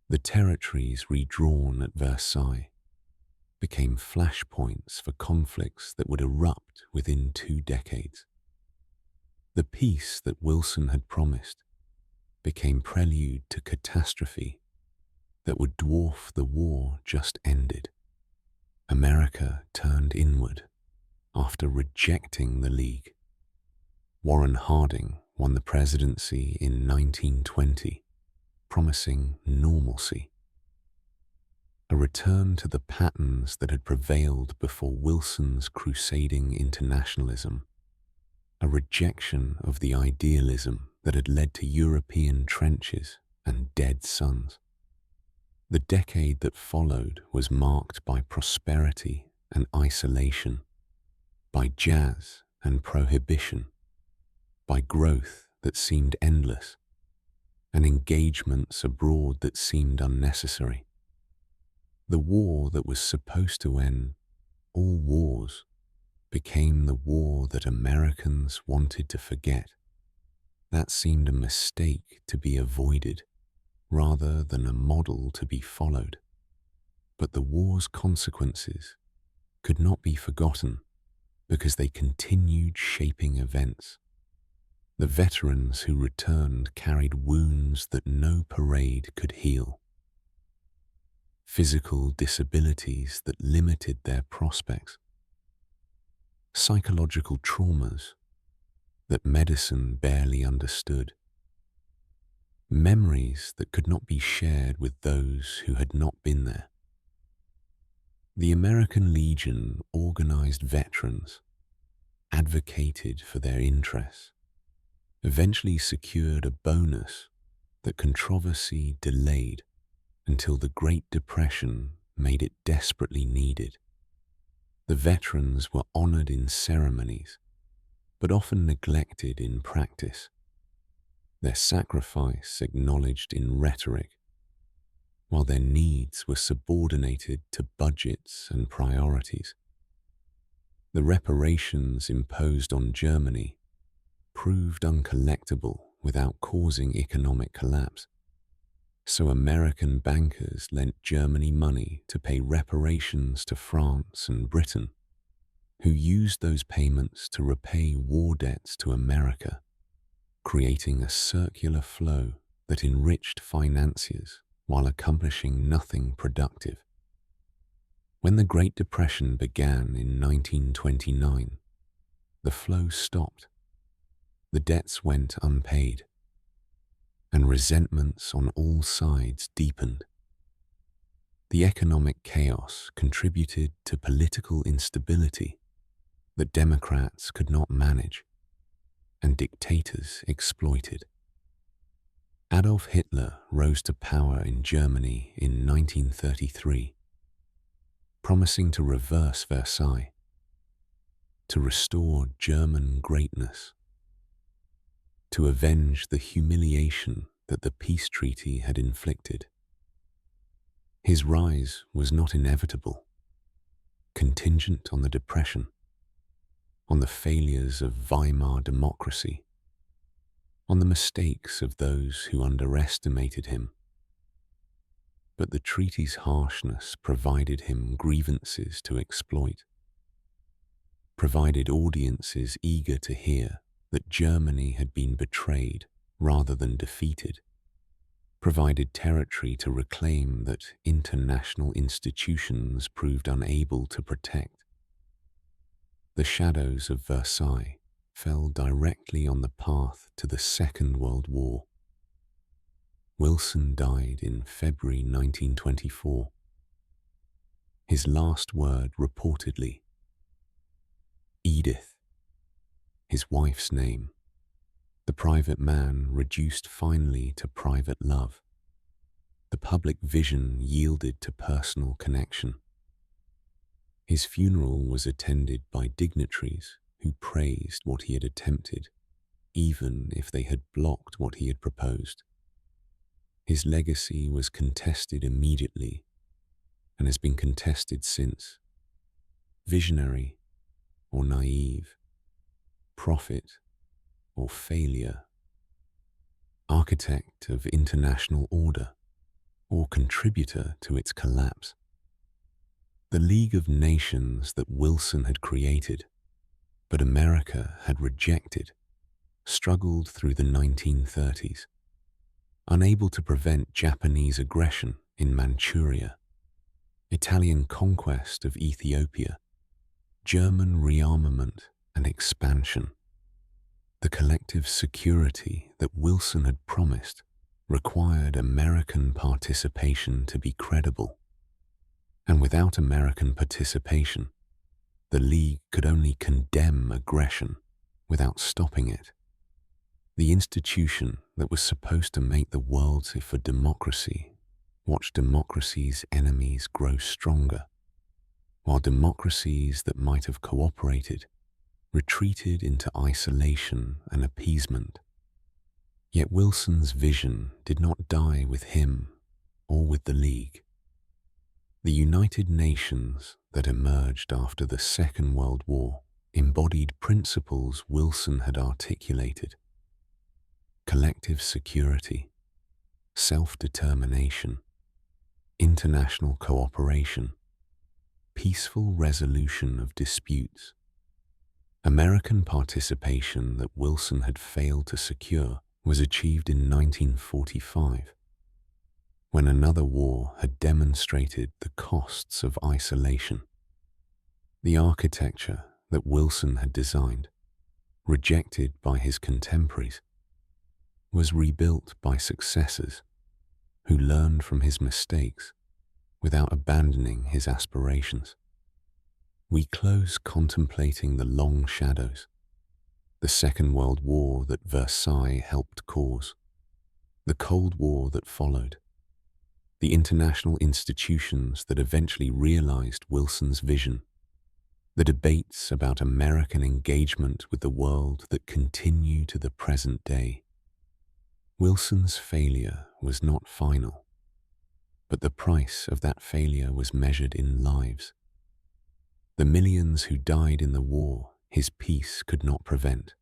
The territories redrawn at Versailles became flashpoints for conflicts that would erupt within 2 decades. The peace that Wilson had promised became prelude to catastrophe that would dwarf the war just ended. America turned inward after rejecting the League. Warren Harding won the presidency in 1920, promising normalcy, a return to the patterns that had prevailed before Wilson's crusading internationalism, a rejection of the idealism that had led to European trenches and dead sons. The decade that followed was marked by prosperity and isolation, by jazz and prohibition, by growth that seemed endless, and engagements abroad that seemed unnecessary. The war that was supposed to end all wars became the war that Americans wanted to forget. That seemed a mistake to be avoided rather than a model to be followed. But the war's consequences could not be forgotten because they continued shaping events. The veterans who returned carried wounds that no parade could heal, physical disabilities that limited their prospects, psychological traumas that medicine barely understood, memories that could not be shared with those who had not been there. The American Legion organized veterans, advocated for their interests, eventually secured a bonus that controversy delayed until the Great Depression made it desperately needed. The veterans were honored in ceremonies, but often neglected in practice, their sacrifice acknowledged in rhetoric, while their needs were subordinated to budgets and priorities. The reparations imposed on Germany proved uncollectible without causing economic collapse. So American bankers lent Germany money to pay reparations to France and Britain, who used those payments to repay war debts to America, creating a circular flow that enriched financiers while accomplishing nothing productive. When the Great Depression began in 1929, the flow stopped. The debts went unpaid, and resentments on all sides deepened. The economic chaos contributed to political instability that Democrats could not manage and dictators exploited. Adolf Hitler rose to power in Germany in 1933, promising to reverse Versailles, to restore German greatness, to avenge the humiliation that the peace treaty had inflicted. His rise was not inevitable, contingent on the Depression, on the failures of Weimar democracy, on the mistakes of those who underestimated him. But the treaty's harshness provided him grievances to exploit, provided audiences eager to hear that Germany had been betrayed rather than defeated, provided territory to reclaim that international institutions proved unable to protect. The shadows of Versailles fell directly on the path to the Second World War. Wilson died in February 1924. His last word reportedly, Edith, his wife's name, the private man reduced finally to private love. The public vision yielded to personal connection. His funeral was attended by dignitaries who praised what he had attempted, even if they had blocked what he had proposed. His legacy was contested immediately and has been contested since. Visionary or naive, prophet or failure, architect of international order or contributor to its collapse. The League of Nations that Wilson had created, but America had rejected, struggled through the 1930s, unable to prevent Japanese aggression in Manchuria, Italian conquest of Ethiopia, German rearmament and expansion. The collective security that Wilson had promised required American participation to be credible. And without American participation, the League could only condemn aggression without stopping it. The institution that was supposed to make the world safe for democracy watched democracy's enemies grow stronger, while democracies that might have cooperated retreated into isolation and appeasement. Yet Wilson's vision did not die with him or with the League. The United Nations that emerged after the Second World War embodied principles Wilson had articulated: collective security, self-determination, international cooperation, peaceful resolution of disputes. American participation that Wilson had failed to secure was achieved in 1945, when another war had demonstrated the costs of isolation. The architecture that Wilson had designed, rejected by his contemporaries, was rebuilt by successors who learned from his mistakes without abandoning his aspirations. We close contemplating the long shadows: the Second World War that Versailles helped cause, the Cold War that followed, the international institutions that eventually realized Wilson's vision, the debates about American engagement with the world that continue to the present day. Wilson's failure was not final, but the price of that failure was measured in lives. The millions who died in the war his peace could not prevent,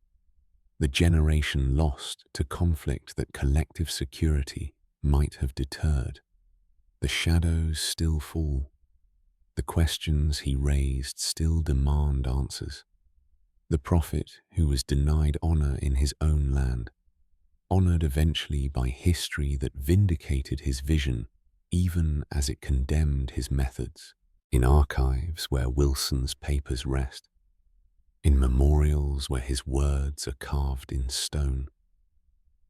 the generation lost to conflict that collective security might have deterred. The shadows still fall. The questions he raised still demand answers. The prophet who was denied honor in his own land, honored eventually by history that vindicated his vision even as it condemned his methods. In archives where Wilson's papers rest, in memorials where his words are carved in stone,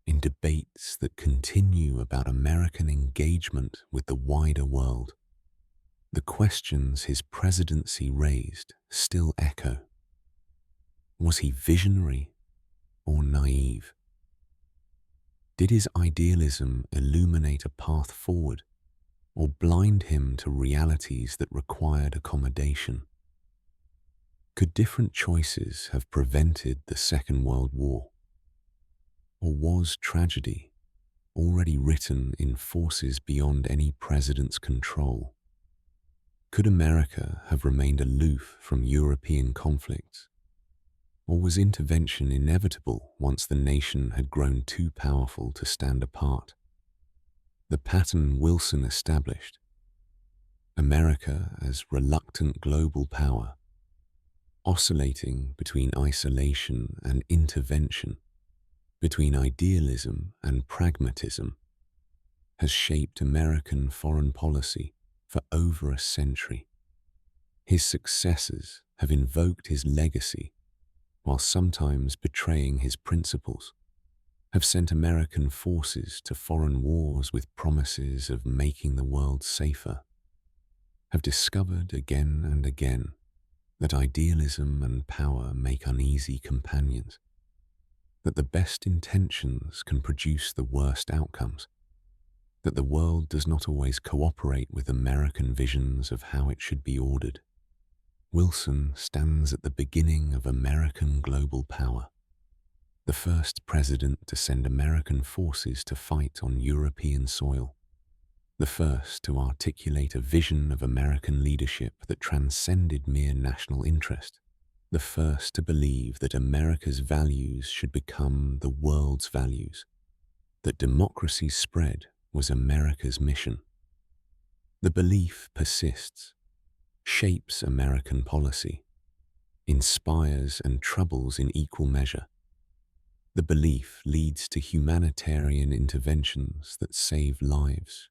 in debates that continue about American engagement with the wider world, the questions his presidency raised still echo. Was he visionary or naive? Did his idealism illuminate a path forward, or blind him to realities that required accommodation? Could different choices have prevented the Second World War? Or was tragedy already written in forces beyond any president's control? Could America have remained aloof from European conflicts? Or was intervention inevitable once the nation had grown too powerful to stand apart? The pattern Wilson established, America as reluctant global power, oscillating between isolation and intervention, between idealism and pragmatism, has shaped American foreign policy for over a century. His successors have invoked his legacy while sometimes betraying his principles, have sent American forces to foreign wars with promises of making the world safer, have discovered again and again that idealism and power make uneasy companions, that the best intentions can produce the worst outcomes, that the world does not always cooperate with American visions of how it should be ordered. Wilson stands at the beginning of American global power, the first president to send American forces to fight on European soil, the first to articulate a vision of American leadership that transcended mere national interest, the first to believe that America's values should become the world's values, that democracy's spread was America's mission. The belief persists, shapes American policy, inspires and troubles in equal measure. The belief leads to humanitarian interventions that save lives,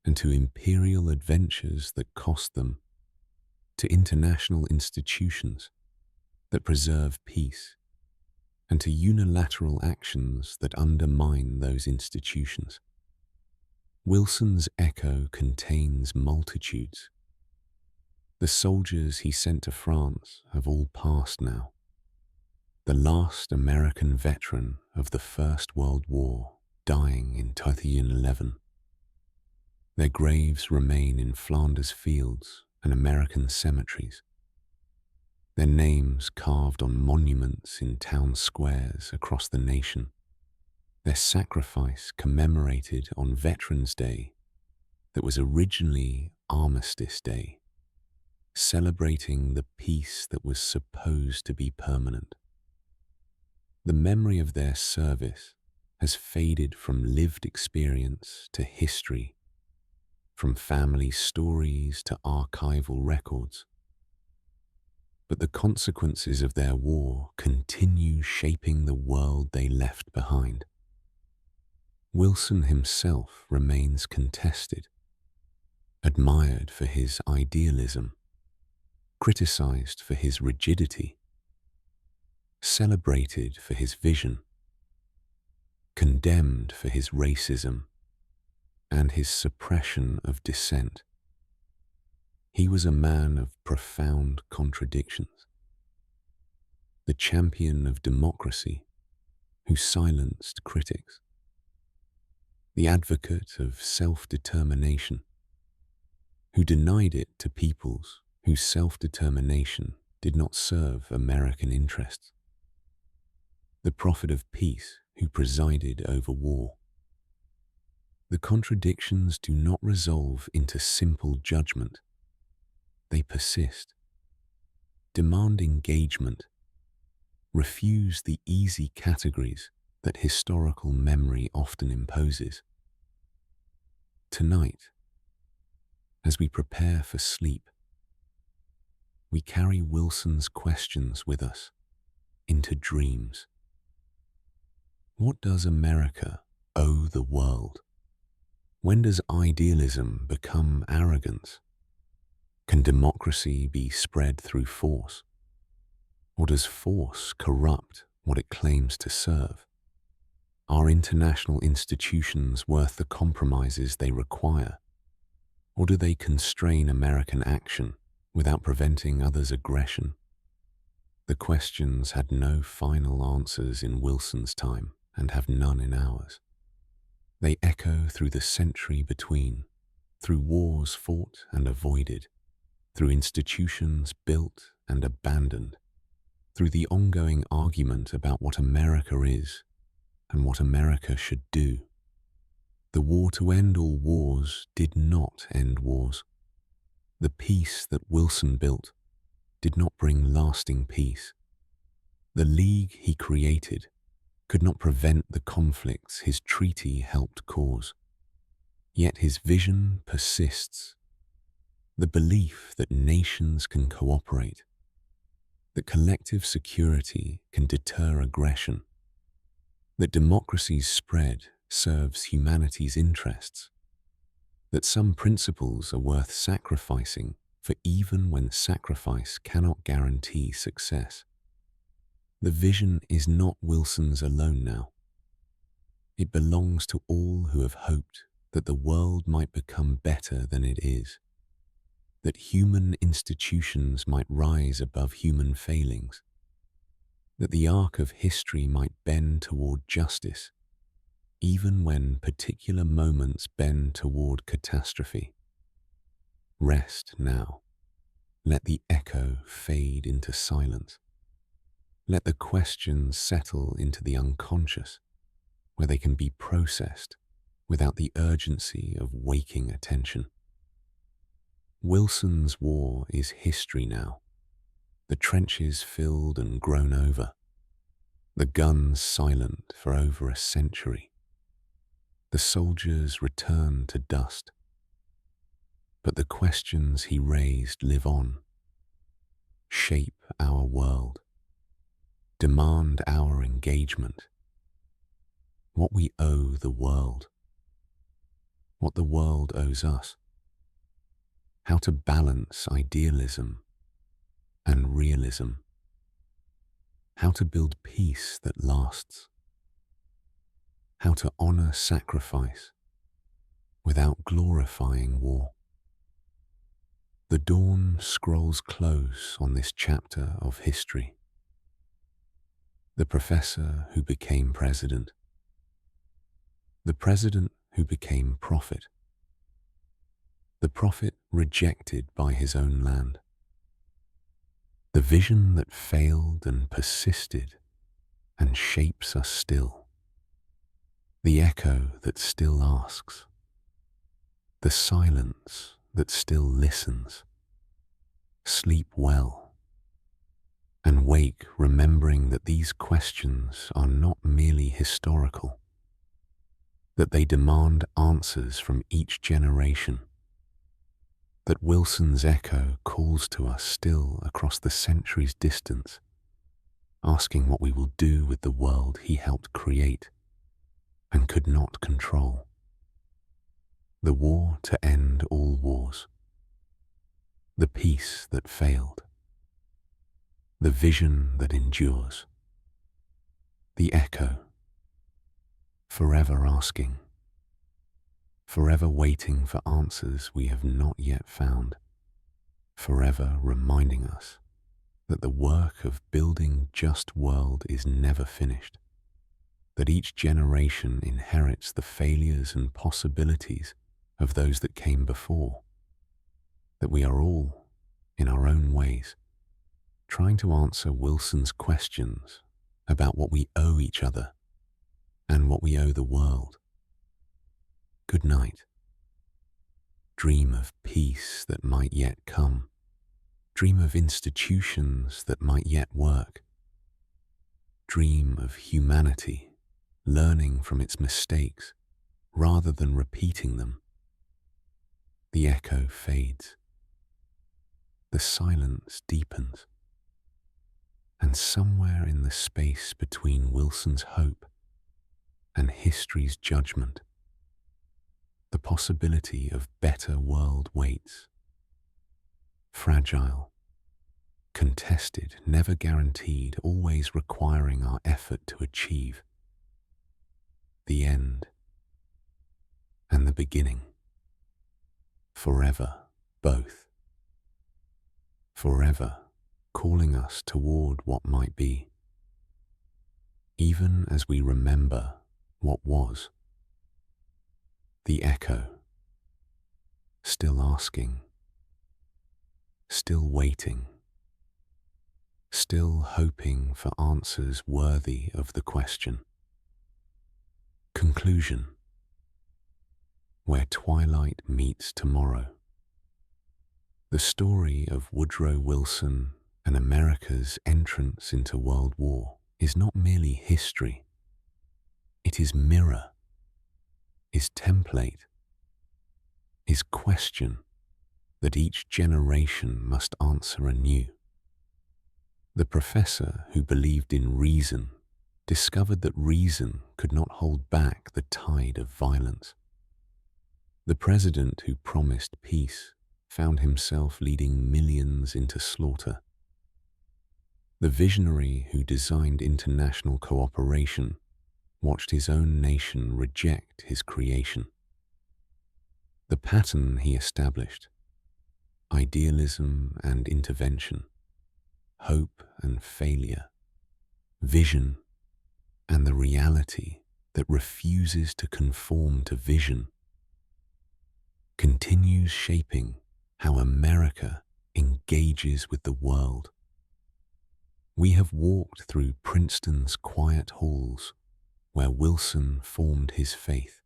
and to imperial adventures that cost them, to international institutions that preserve peace, and to unilateral actions that undermine those institutions. Wilson's echo contains multitudes. The soldiers he sent to France have all passed now. The last American veteran of the First World War dying in 2011. Their graves remain in Flanders fields and American cemeteries, their names carved on monuments in town squares across the nation, their sacrifice commemorated on Veterans Day that was originally Armistice Day, celebrating the peace that was supposed to be permanent. The memory of their service has faded from lived experience to history, from family stories to archival records. But the consequences of their war continue shaping the world they left behind. Wilson himself remains contested, admired for his idealism, criticized for his rigidity, celebrated for his vision, condemned for his racism and his suppression of dissent. He was a man of profound contradictions, the champion of democracy who silenced critics, the advocate of self-determination who denied it to peoples whose self-determination did not serve American interests, the prophet of peace who presided over war. The contradictions do not resolve into simple judgment. They persist, demand engagement, refuse the easy categories that historical memory often imposes. Tonight, as we prepare for sleep, we carry Wilson's questions with us into dreams. What does America owe the world? When does idealism become arrogance? Can democracy be spread through force? Or does force corrupt what it claims to serve? Are international institutions worth the compromises they require? Or do they constrain American action without preventing others' aggression? The questions had no final answers in Wilson's time and have none in ours. They echo through the century between, through wars fought and avoided, through institutions built and abandoned, through the ongoing argument about what America is and what America should do. The war to end all wars did not end wars. The peace that Wilson built did not bring lasting peace. The league he created could not prevent the conflicts his treaty helped cause. Yet his vision persists. The belief that nations can cooperate, that collective security can deter aggression, that democracy's spread serves humanity's interests, that some principles are worth sacrificing for even when sacrifice cannot guarantee success. The vision is not Wilson's alone now. It belongs to all who have hoped that the world might become better than it is, that human institutions might rise above human failings, that the arc of history might bend toward justice, even when particular moments bend toward catastrophe. Rest now. Let the echo fade into silence. Let the questions settle into the unconscious, where they can be processed without the urgency of waking attention. Wilson's war is history now, the trenches filled and grown over, the guns silent for over a century, the soldiers returned to dust. But the questions he raised live on, shape our world, demand our engagement. What we owe the world, what the world owes us, how to balance idealism and realism, how to build peace that lasts, how to honor sacrifice without glorifying war. The dawn scrolls close on this chapter of history. The professor who became president, the president who became prophet, the prophet rejected by his own land, the vision that failed and persisted and shapes us still, the echo that still asks, the silence that still listens. Sleep well, and wake remembering that these questions are not merely historical, that they demand answers from each generation, that Wilson's echo calls to us still across the centuries' distance, asking what we will do with the world he helped create and could not control. The war to end all wars, the peace that failed, the vision that endures, the echo, forever asking, forever waiting for answers we have not yet found, forever reminding us that the work of building just world is never finished, that each generation inherits the failures and possibilities of those that came before, that we are all, in our own ways, trying to answer Wilson's questions about what we owe each other and what we owe the world. Good night. Dream of peace that might yet come. Dream of institutions that might yet work. Dream of humanity learning from its mistakes rather than repeating them. The echo fades. The silence deepens. And somewhere in the space between Wilson's hope and history's judgment, the possibility of better world waits. Fragile, contested, never guaranteed, always requiring our effort to achieve. The end and the beginning. Forever, both. Forever, calling us toward what might be. Even as we remember what was. The echo, still asking, still waiting, still hoping for answers worthy of the question. Conclusion, where twilight meets tomorrow. The story of Woodrow Wilson and America's entrance into World War is not merely history. It is mirror, is template, is question that each generation must answer anew. The professor who believed in reason discovered that reason could not hold back the tide of violence. The president who promised peace found himself leading millions into slaughter. The visionary who designed international cooperation watched his own nation reject his creation. The pattern he established, idealism and intervention, hope and failure, vision and the reality that refuses to conform to vision, continues shaping how America engages with the world. We have walked through Princeton's quiet halls where Wilson formed his faith.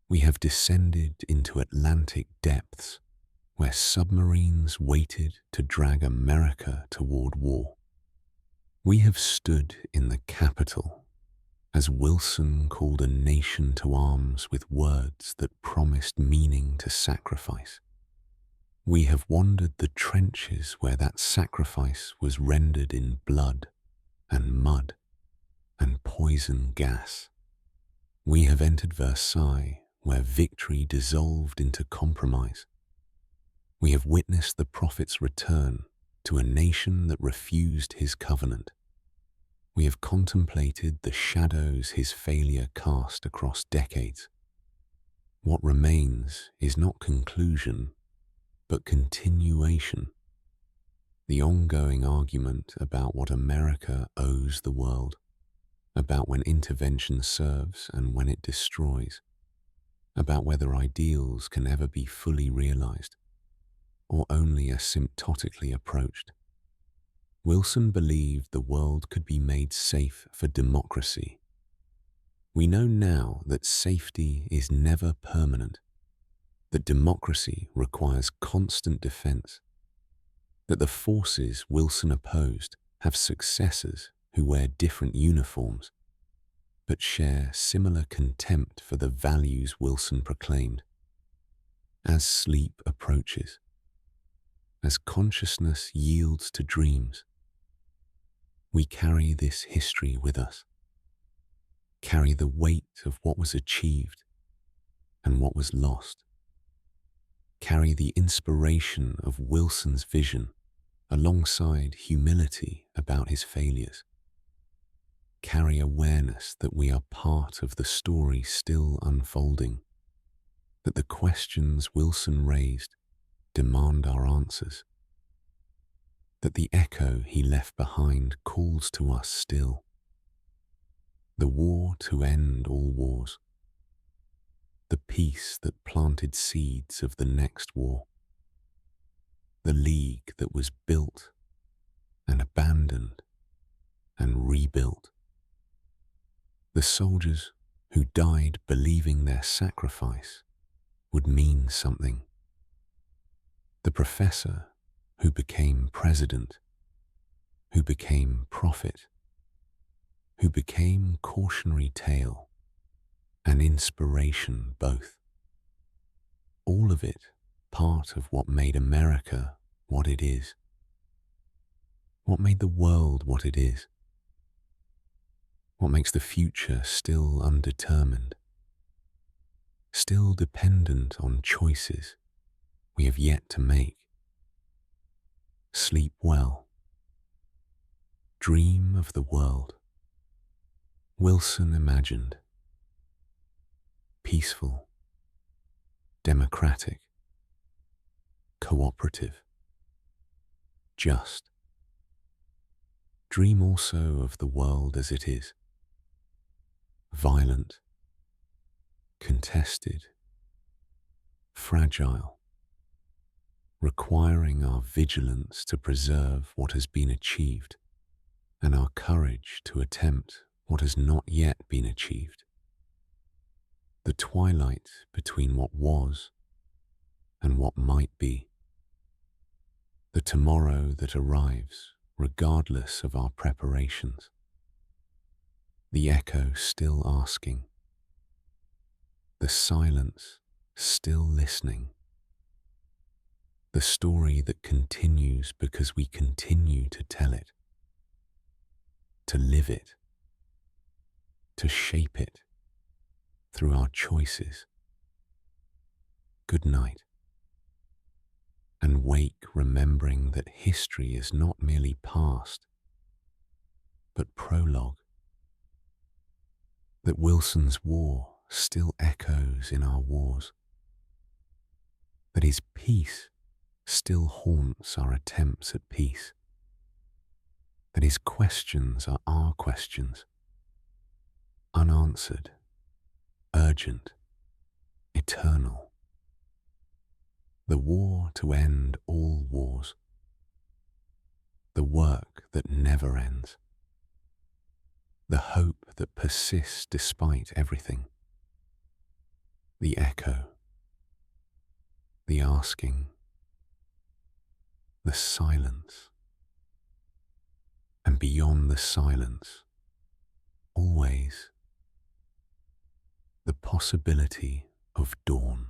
We have descended into Atlantic depths where submarines waited to drag America toward war. We have stood in the Capitol as Wilson called a nation to arms with words that promised meaning to sacrifice. We have wandered the trenches where that sacrifice was rendered in blood and mud and poison gas. We have entered Versailles where victory dissolved into compromise. We have witnessed the prophet's return to a nation that refused his covenant. We have contemplated the shadows his failure cast across decades. What remains is not conclusion, but continuation. The ongoing argument about what America owes the world, about when intervention serves and when it destroys, about whether ideals can ever be fully realized, or only asymptotically approached. Wilson believed the world could be made safe for democracy. We know now that safety is never permanent. that democracy requires constant defense, that the forces Wilson opposed have successors who wear different uniforms but share similar contempt for the values Wilson proclaimed. As sleep approaches, as consciousness yields to dreams, we carry this history with us, carry the weight of what was achieved and what was lost, carry the inspiration of Wilson's vision alongside humility about his failures, carry awareness that we are part of the story still unfolding, that the questions Wilson raised demand our answers, that the echo he left behind calls to us still. The war to end all wars, the peace that planted seeds of the next war, the league that was built and abandoned and rebuilt, the soldiers who died believing their sacrifice would mean something, the professor who became president, who became prophet, who became cautionary tale and inspiration both. All of it part of what made America what it is, what made the world what it is, what makes the future still undetermined, still dependent on choices we have yet to make. Sleep well. Dream of the world Wilson imagined. Peaceful, democratic, cooperative, just. Dream also of the world as it is. Violent, contested, fragile, requiring our vigilance to preserve what has been achieved and our courage to attempt what has not yet been achieved. The twilight between what was and what might be. The tomorrow that arrives regardless of our preparations. The echo still asking. The silence still listening. The story that continues because we continue to tell it, to live it, to shape it through our choices. Good night. And wake remembering that history is not merely past, but prologue. That Wilson's war still echoes in our wars. That his peace still haunts our attempts at peace. That his questions are our questions, unanswered, urgent, eternal. The war to end all wars. The work that never ends. The hope that persists despite everything. The echo. The asking. The silence. And beyond the silence, always, the possibility of dawn.